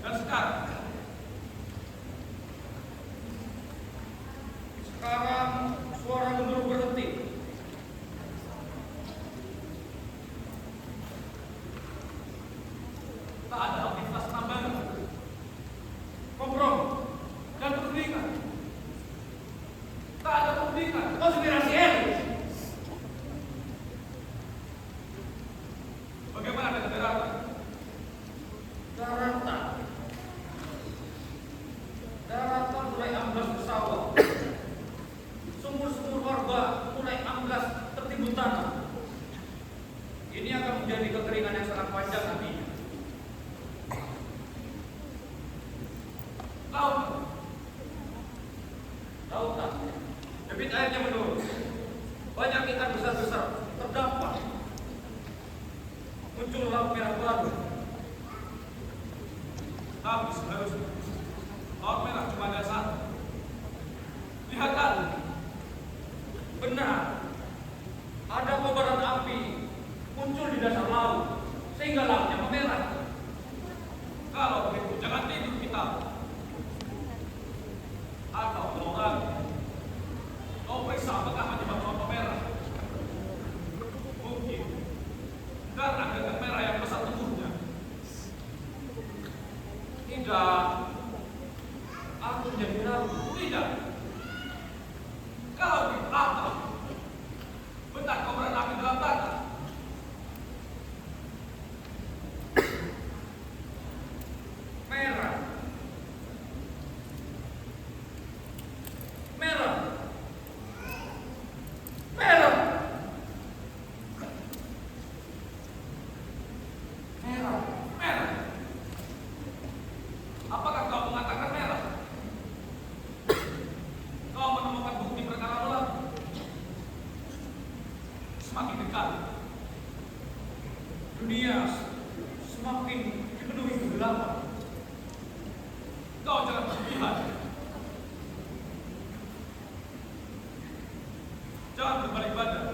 Dan sekarang suara gemuruh berhenti. tak ada aktivitas penambangan, Kompromi, dan perundingan. Tak ada perundingan. konspirasi elit. Bagaimana dengan daratan? Daratan mulai amblas bersawah. Sumur-sumur warga mulai amblas tertimbun tanah. Ini akan menjadi kekeringan yang sangat panjang nantinya. Lautan, debit airnya menurun. Banyak ikan besar-besar terdampar. Muncul laut merah baru. Tapi seharusnya laut merah cuma ada satu. Lihat tadi. Benar, ada kobaran api muncul di dasar laut sehingga lautnya memerah. Kalau begitu jangan tidur kita. Atau orang kau periksa apakah hanya batu merah. Mungkin karena gagang merah yang besar tubuhnya. Tidak, aku menjadi ragu. Tidak. Kalau di atap, benar kau berapi dalam tanah. Merah, merah, merah, merah. Merah. Apakah kau mengatakan merah? Kau menemukan bukti perkara ulang. Semakin dekat, Dunia semakin dipenuhi kegelapan. kau jangan berlebihan. Jangan berbalik badan.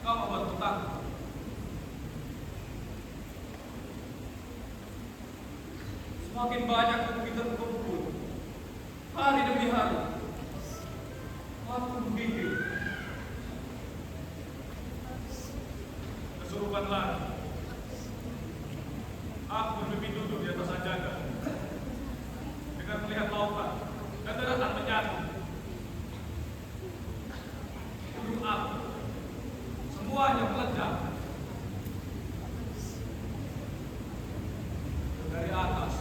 Kau membuat hutang. Semakin banyak bukti terkumpul, hari demi hari, aku berpikir Kesurupan lagi. Aku bermimpi duduk di atas sajadah dengan melihat lautan dan daratan menyatu. Gunung api, semuanya meledak. Dari atas,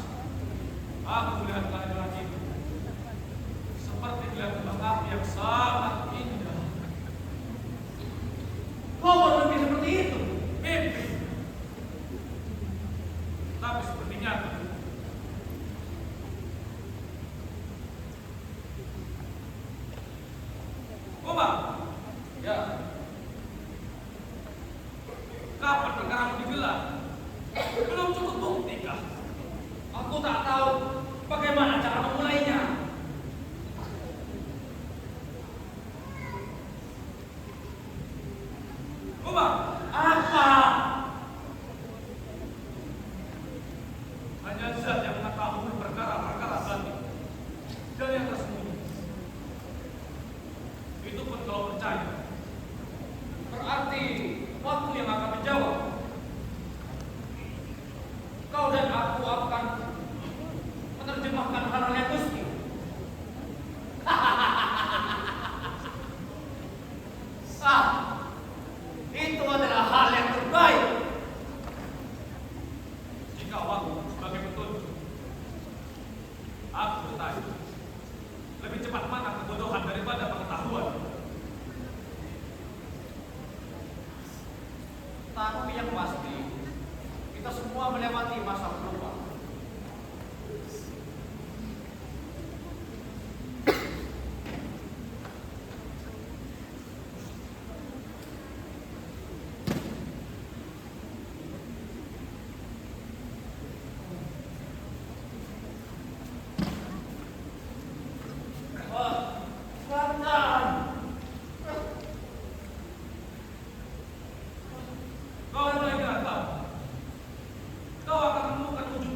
aku melihat langit itu seperti melihat kembang api yang sangat indah. kau bermimpi seperti itu. Mimpi, tapi seperti nyata. Umar, Ya, kapan perkaramu digelar? Belum cukup bukti kah? aku tak tahu bagaimana cara memulainya. Umar, Apa? hanya zat yang mengetahui perkara-perkara batin dan yang tersembunyi. Itu pun kalau percaya. Berarti waktu yang akan menjawab. Kau dan aku akan menerjemahkan hal-hal yang gusti. Itu adalah hal yang terbaik. Jika waktu sebagai petunjuk, aku bertanya, lebih cepat mana kebodohan daripada pengetahuan? Tapi yang pasti, kita semua melewati masa berubah. Kapten! Kau mulai datang. Kau akan menemukan wujud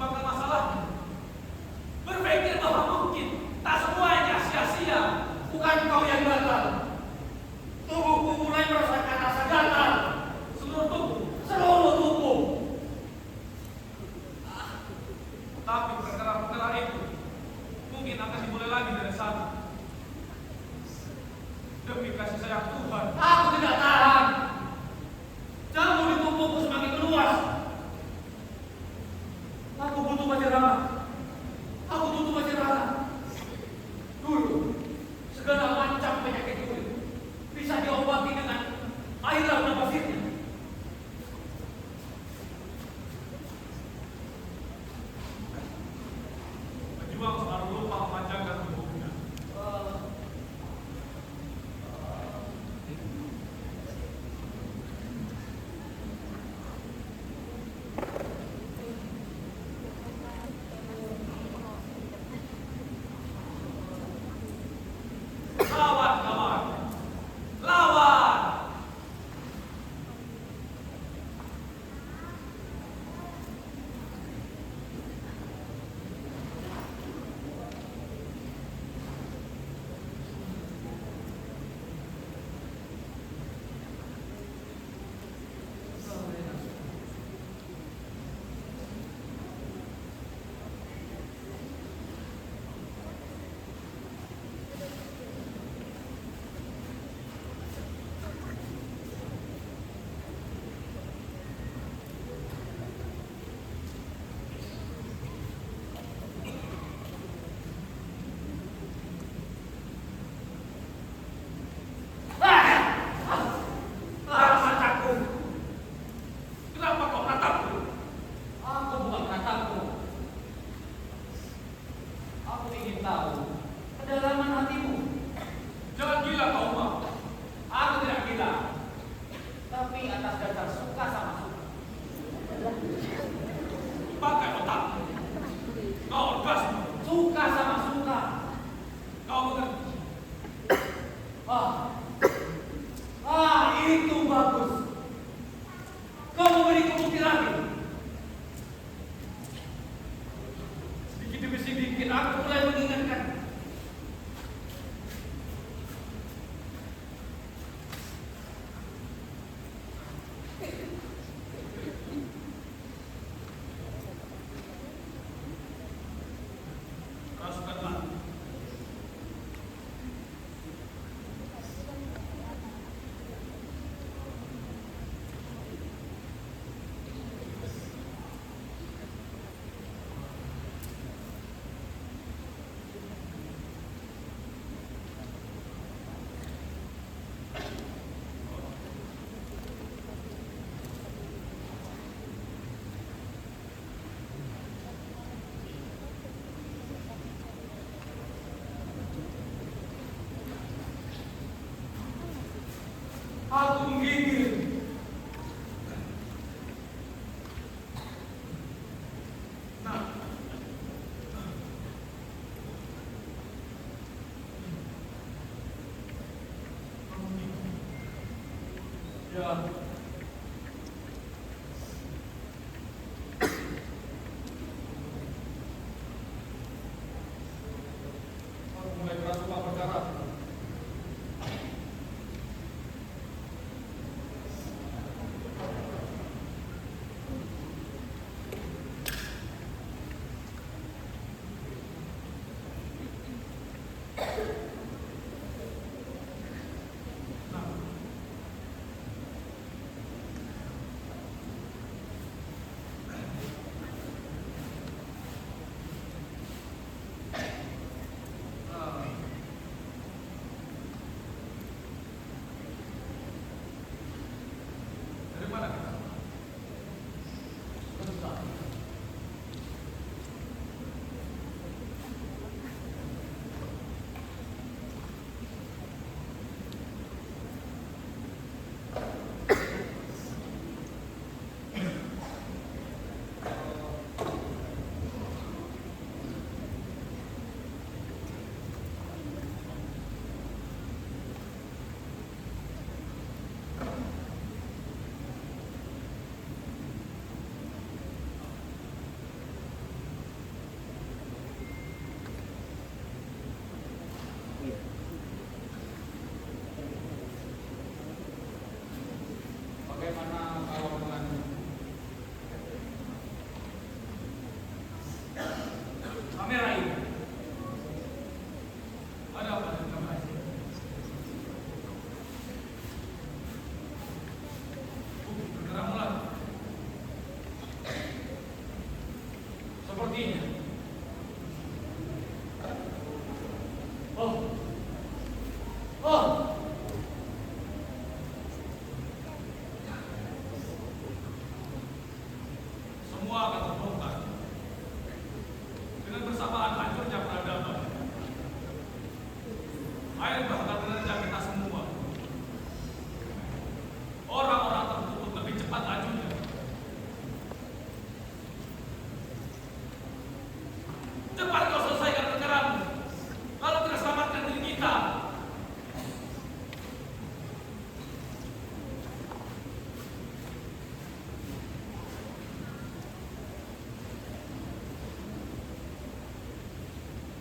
sepertinya. Oh. Semua akan terbongkar dengan bersamaan hancurnya peradaban. Air bakal menerjang kita semua. Orang-orang tertutup lebih cepat lajunya. Cepat kau selesaikan perkaramu. Kalau tidak selamatkan diri kita.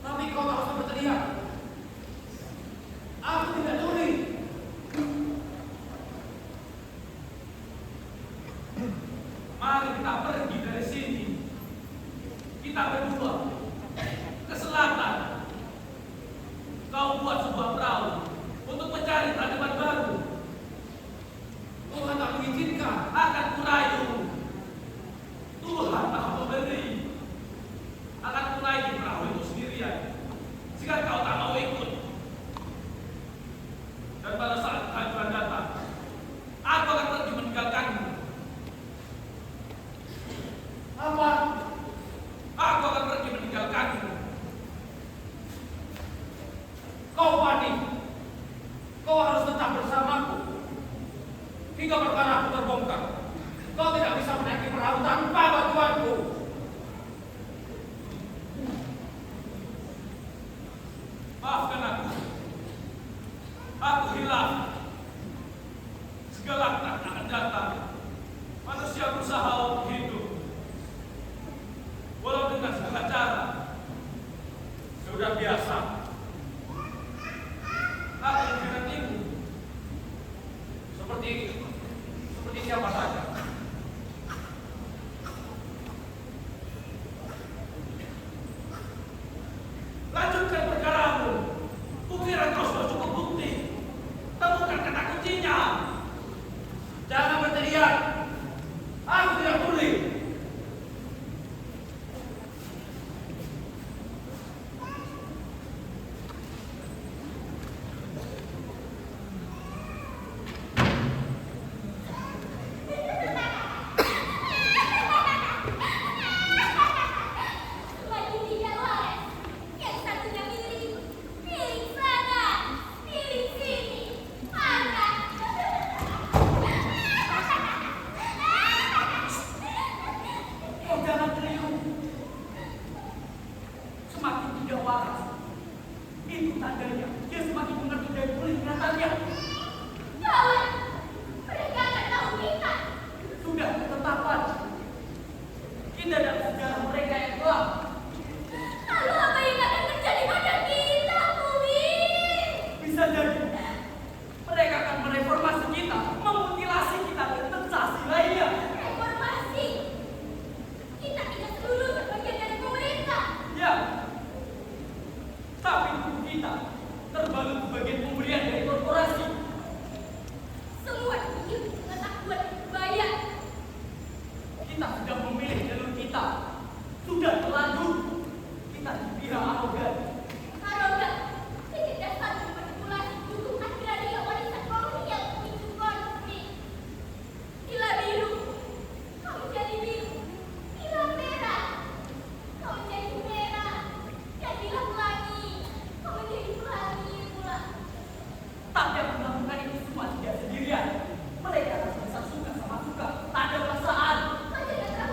Tapi kau tak usah berteriak. Aku tidak tuli. Mari kita pergi dari sini. Kita berdua ke selatan. Kau buat sebuah perahu untuk mencari peradaban baru. Tuhan tak mengizinkan. Akan kurayu. Tuhan Maha Pemberi. Akan kurayu perahu itu sendirian. Jika kau tak mau ikut. Dan pada saat kehancuran datang, aku akan pergi meninggalkanmu. Apa? Aku akan pergi meninggalkanmu. Kau panik. Kau harus tetap bersamaku. Hingga perkara aku terbongkar. Kau tidak bisa menaiki perahu tanpa bantuanku. Maafkan aku. Aku hilang. Segala akan datang. Manusia berusaha untuk hidup. Walau dengan segala cara. Sudah biasa. Aku mengkhianatimu. Seperti siapa saja. Lanjutkan perkaramu. Kukira kau sudah cukup bukti. Temukan kata kuncinya. Jangan berteriak. Aku tidak peduli. Lagi tidak waras. Yang satunya miring sana, miring sini. Marah. Oh, jangan teriuk. Semakin tidak waras. Itu tandanya dia semakin mengerti dari peringatannya. Kawan, mereka akan tahu kita. Sudah ketetapan. Kita dalam sejarah mereka yang gelap. Lalu apa yang akan terjadi pada kita, Bumi? Bisa jadi mereka akan mereformasi kita, memutilasi kita, dan sensasi lainnya. Reformasi. Kita tidak seluruhnya bagian dari pemerintah. Ya, tapi tubuh kita terbalut sebagai pemberian dari korporasi. Semua ini pengetahuan berbahaya. Kita sudah memilih jalur kita. Sudah terlanjur. Kita di pihak arogan. Arogan, kecerdasan dan manipulasi dukung agraria warisan kolonial memicu konflik. Gila biru, kau menjadi biru. Gila merah, kau menjadi merah. Dan gila pelangi, kau menjadi pelangi pula. Tapi yang melakukan ini semua tidak sendirian. Mereka rasa suka sama suka. Tak ada perasaan. Kau jangan terlalu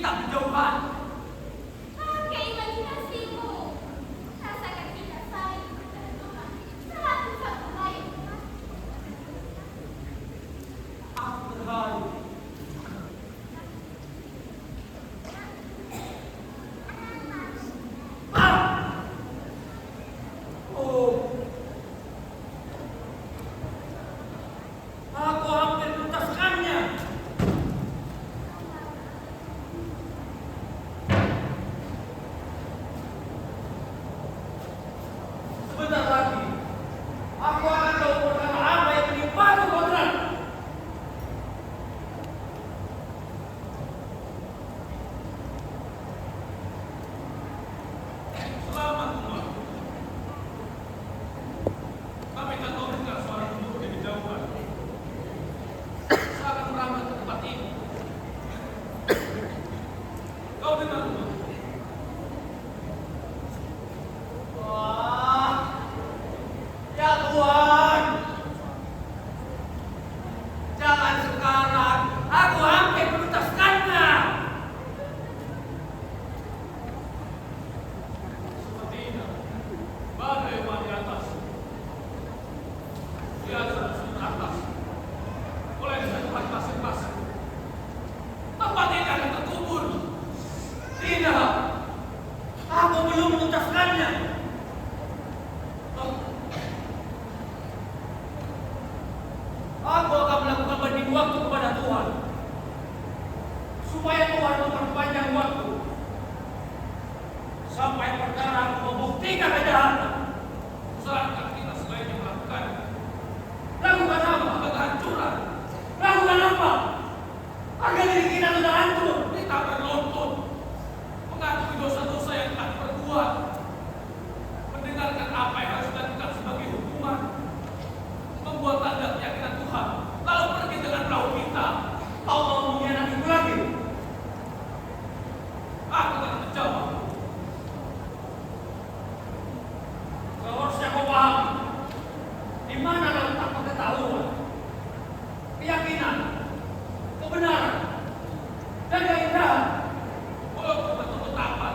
kita berjauhan. Pakai imajinasimu. Rasakan kita saling berdoa satu sama lain. Aku terharu. Oh, aku hampir menuntaskannya. Sebentar lagi, aku akan tahu perkara apa yang menimpamu, Kodrat. Selamat umat. Kami tak tahu dengar suara gemuruh di kejauhan. Saya akan merambat ke tempat ini. Kau dengar umat? Wah, ya Tuhan, jangan sekarang. Aku hampir menuntaskannya. Sepertinya badai di atas. Dia sudah di atas. Mulai dari tempat pasir-pasir. Tempat ini akan terkubur. Tidak, aku belum menuntaskannya. Aku akan melakukan banding waktu kepada Tuhan, supaya Tuhan memperpanjang waktu sampai perkara aku membuktikan kejahatan. Usahakan kita sebaiknya melakukannya. Lakukan apa? Kehancuran. Lakukan apa? Agar diri kita sudah hancur. Kita berlutut mengakui dosa-dosa yang telah diperbuat, mendengarkan apa yang harus dilakukan sebagai hukuman, membuat tanda keyakinan Tuhan, lalu pergi dengan perahu kita. Kau mau mengkhianatiku lagi? Aku akan menjawab. Seharusnya kau pahami di mana letak pengetahuan, keyakinan, kebenaran, dan keindahan. Oh, betul-betul apa?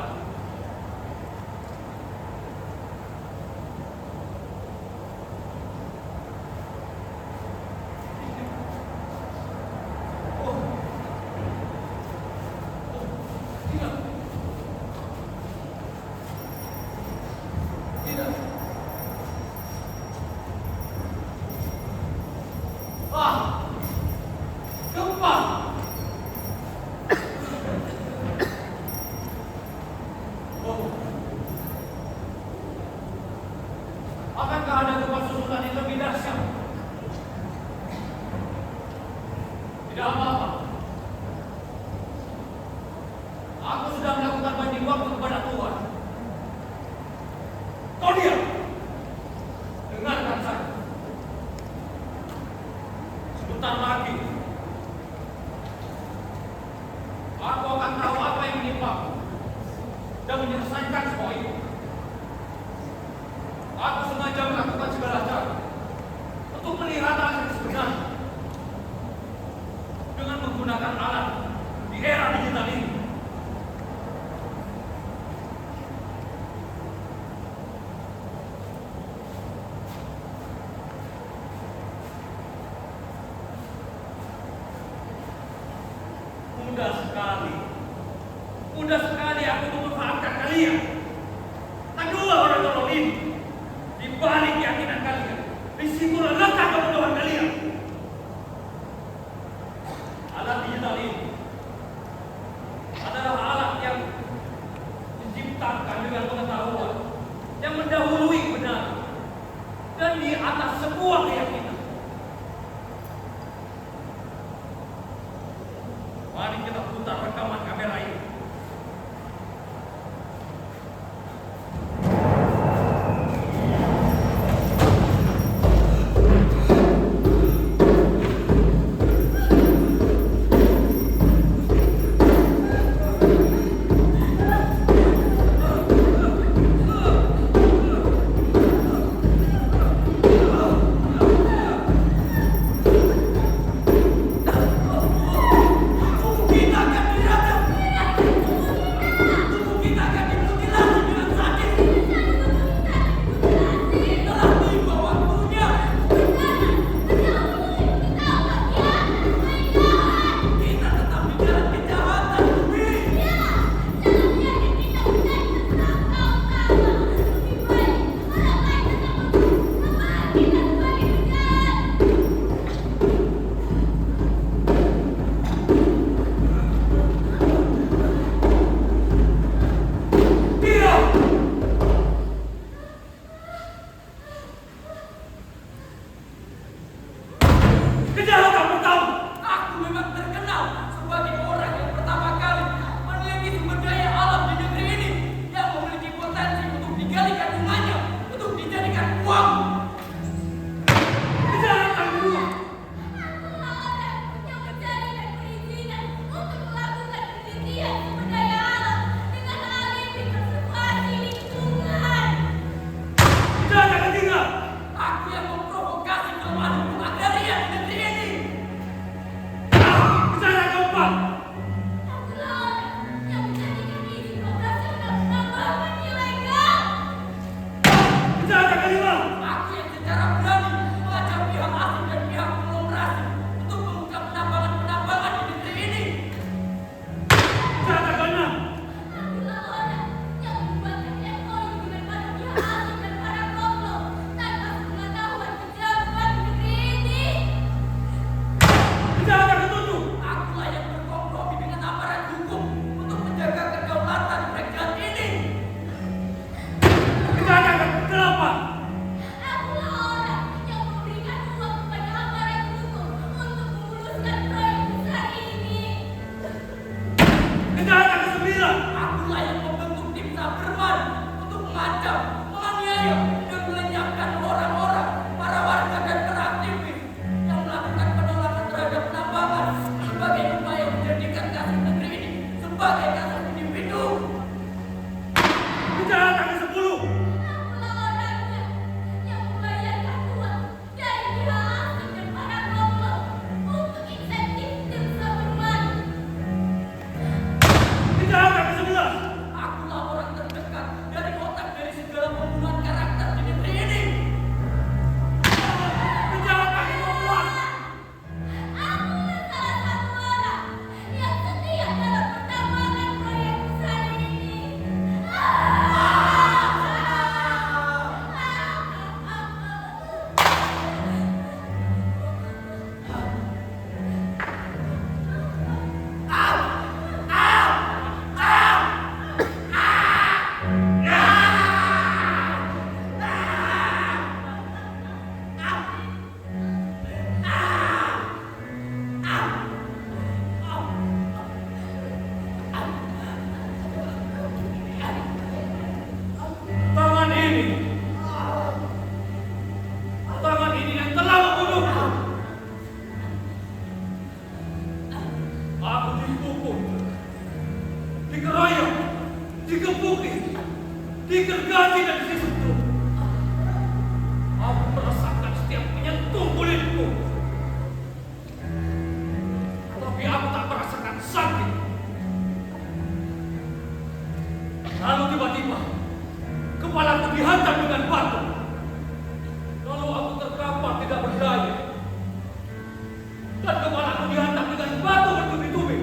Tidak. Tidak. Ah, gempa. Oh, akankah ada gempa susulan yang lebih dahsyat? Tidak apa-apa. Aku sudah melakukan banding waktu kepada Tuhan. Kau diam. Dengarkan saya. Sebentar lagi, aku akan tahu apa yang menimpamu dan menyelesaikan semua itu. Aku sengaja melakukan segala cara untuk melihat hasil sebenarnya dengan menggunakan alat di era digital ini. Mudah sekali aku memanfaatkan kalian. Kedua orang tolong ini, di balik keyakinan kalian, disitulah letak kebodohan kalian. Alat digital ini adalah alat yang diciptakan dengan pengetahuan yang mendahului kebenaran dan di atas sebuah keyakinan. Mari kita putar rekaman kamera ini. dianiaya, digebuki, digergaji dan disentuh. Aku merasakan setiap menyentuh kulitku. Tapi aku tak merasakan sakit. Lalu tiba-tiba kepalaku dihantam dengan batu. Lalu aku terkapar tidak berdaya. Dan kepalaku dihantam dengan batu bertubi-tubi.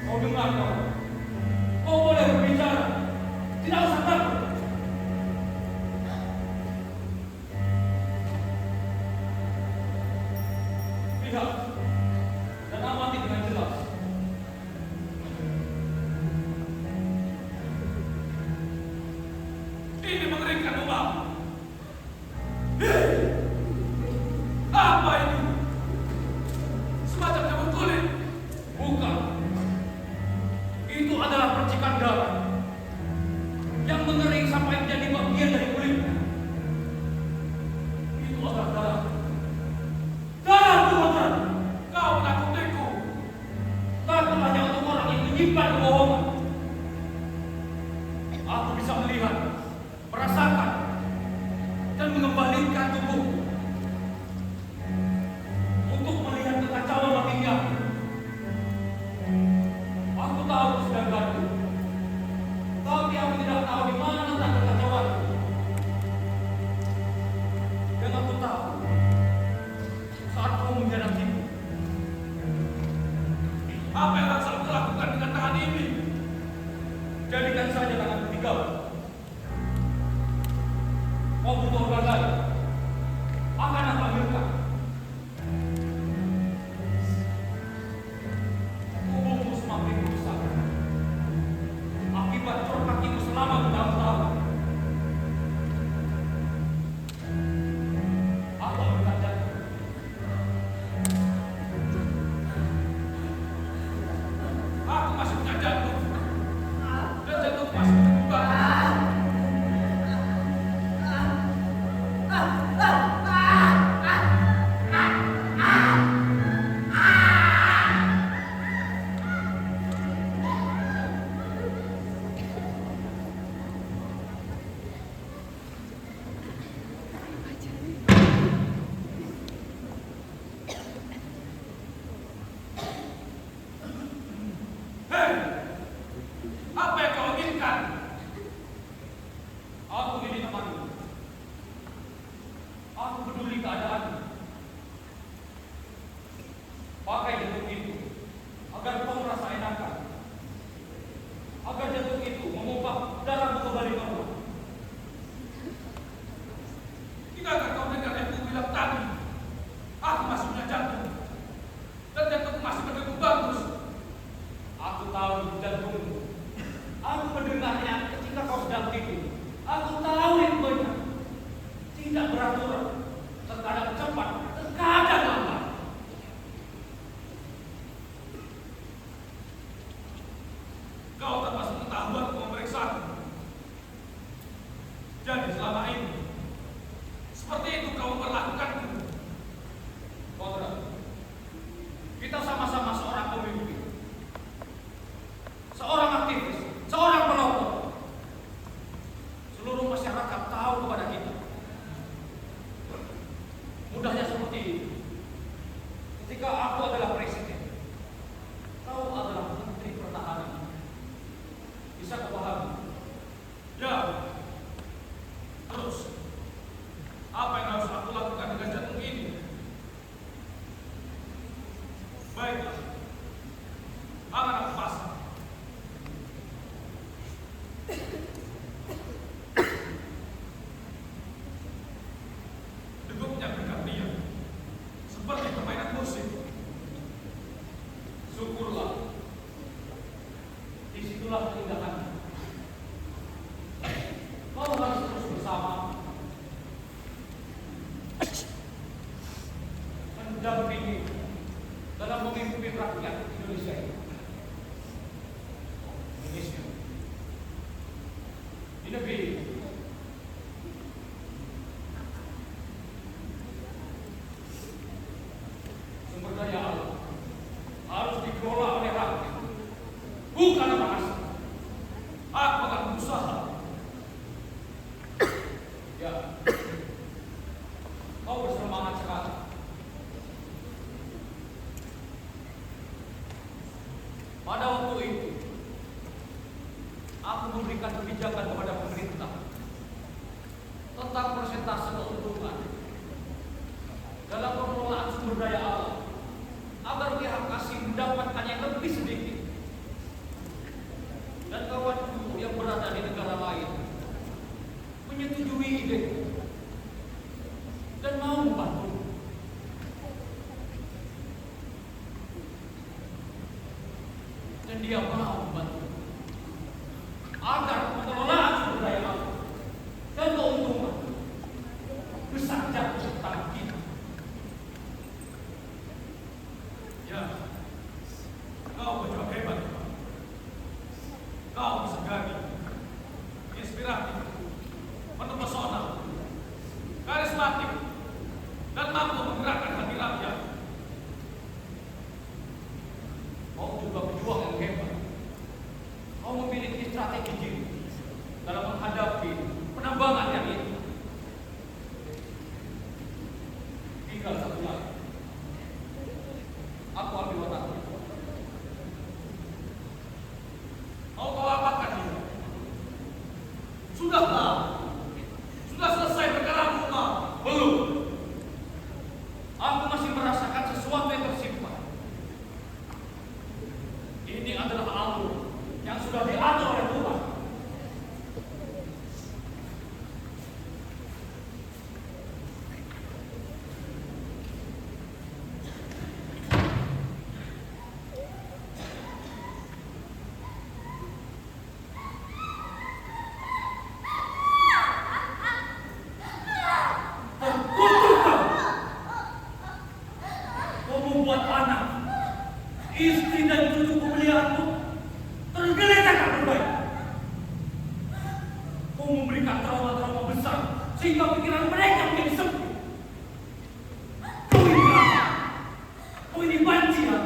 Kau dengar kau? Kau boleh berbicara. Tidak usah takut. Lihat dan amati dengan jelas. Ini mengerikan, Umar. Hei! Apa ini? Semacam jamur kulit? Bukan. Itu adalah percikan darah yang mengering sampai menjadi bagian dari kulitnya. Itu adalah darah. Darahku, Umar. Kau menakutiku. Takut hanya untuk orang yang menyimpan kebohongan. Aku bisa melihat, merasakan, dan mengembalikan tubuhku untuk melihat kekacauan batinnya. Aku tahu sedang gaduh, tapi aku tidak tahu di mana letak kekacauanku. Dan aku tahu saat kau menghadapiku, apa yang harus aku lakukan dengan tangan ini? Jadikan saja tangan ketiga. Kau butuh organ lain, akan aku ambilkan. Tubuhmu semakin rusak akibat cor kakimu selama bertahun-tahun. Aku ambilkan jantung. Aku masih punya jantung. Dan jantung masih berkembang. Hei! Apa yang kau inginkan? Aku ini temanmu. Aku peduli keadaanmu. Pakai jantung itu agar kau merasa enakan. Agar jantung itu memompa darahmu kembali normal. Tidakkah kau dengar yang ku bilang tadi? Aku masih punya jantung. Dan jantungku masih berdegup bagus. Aku tahu jantungmu. Aku mendengarnya ketika kau sedang tidur. Aku tahu itu benar. Tidak beraturan. Terkadang cepat, terkadang lambat. Kau tanpa sepengetahuan memeriksaku. Jadi selama ini, seperti itu kau memperlakukanku. Konrad, kita sama-sama seorang pemimpin. Seorang aktivis, seorang pelopor. Seluruh masyarakat tahu kepada kita. persentase keuntungan dalam pengelolaan sumber daya alam agar pihak asing mendapatkan yang lebih sedikit. Dan kawanku yang berada di negara lain menyetujui ide dan mau membantu. Dan dia mau membantu agar pengelolaan sumber daya alam dan keuntungan besar jatuh ke tangan kita. Ya, kau berjuang hebat. Kau bisa gagah, inspiratif, mempesona, karismatik, dan mampu menggerakkan hati rakyat. Kau juga pejuang yang hebat. Kau memiliki strategi jitu dalam menghadapi penambangan yang ini. Tinggal satu lagi. Aku ambil wataknya. Kau apakan dia? Sudahlah. Sudah selesai perkara bunga. Belum. Aku masih merasakan sesuatu yang tersimpan. Ini adalah alur yang sudah diatur oleh Tuhan. Terkutuk kau! Kau membuat anak, istri dan cucu pemeliharanmu tergeletak tak berbaik. Kau memberikan trauma-trauma besar sehingga pikiran mereka menjadi sempit. Kau ini apa? Kau ini banci, ya?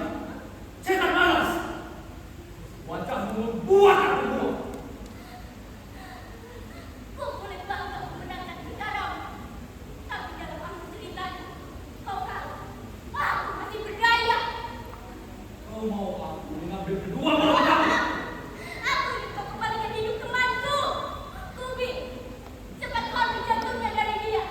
Setan malas. Wajahmu membuat aku buah. Kau boleh bangga memenangkan sekarang, tapi dalam akhir ceritanya, kau kalah. Aku masih berdaya. Kau mau aku mengambil kedua malam kamu? Aku ingin kau kembalikan hidup temanku. Kubi, cepat kau ambil jantungnya dari dia.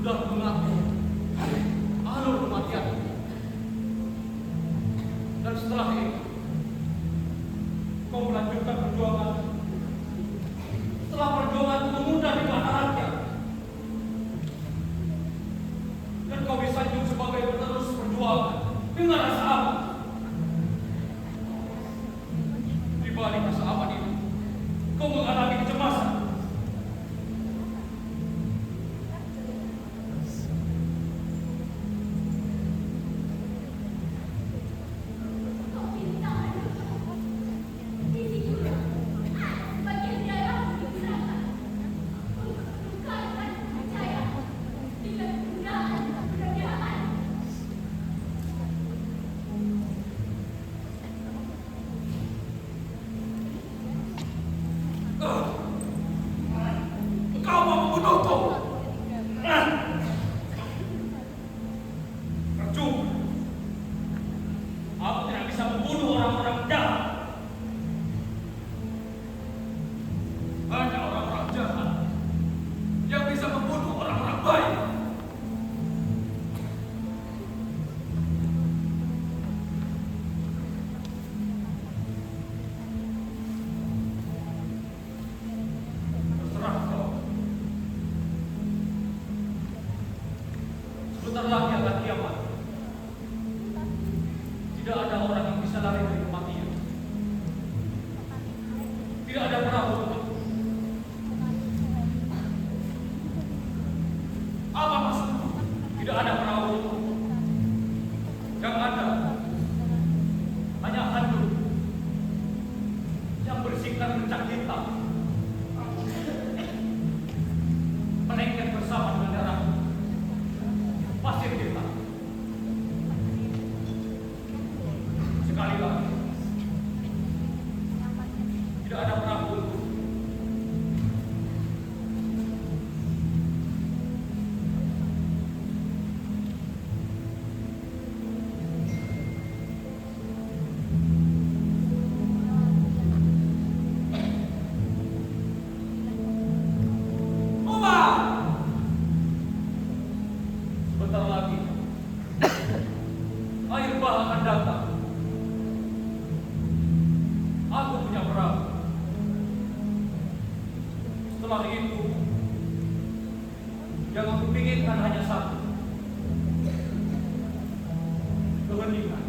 sudah mengatur alur kematian. Dan setelah itu, kau melanjutkan perjuangan. Setelah perjuangan memudah di mata rakyat, dan kau disanjung sebagai penerus perjuangan dengan rasa aman. Di balik rasa aman itu, kau mengalami kecemasan. Kau pintar. Di situ bagian darah digerakkan untuk melukakan percaya dengan penggunaan kerajaan. Kau mau membunuhku? Percuma. Aku tidak bisa membunuh orang-orang jahat. Hanya orang-orang jahat yang bisa membunuh orang-orang baik. Terserah kau. Sebentar lagi akan kiamat. Tidak ada orang yang bisa lari dari kematian. Tidak ada perahu untuk. Apa maksudmu? Tidak ada perahu untuk. Yang ada hanya handuk yang bersikat bercak hitam, melengket bersama dengan darah pasir hitam. Sekali lagi, tidak ada perahu untuk. Sebentar lagi, air bah akan datang. Aku punya perahu. Setelah itu, yang aku pikirkan hanya satu. Keheningan.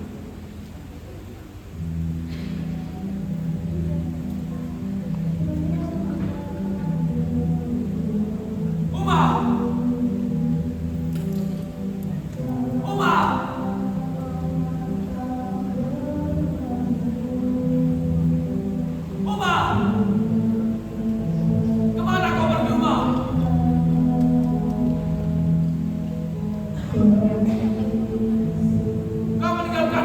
Kemana kau pergi, Umar? Kau meninggalkan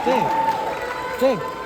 Ceng, Ceng.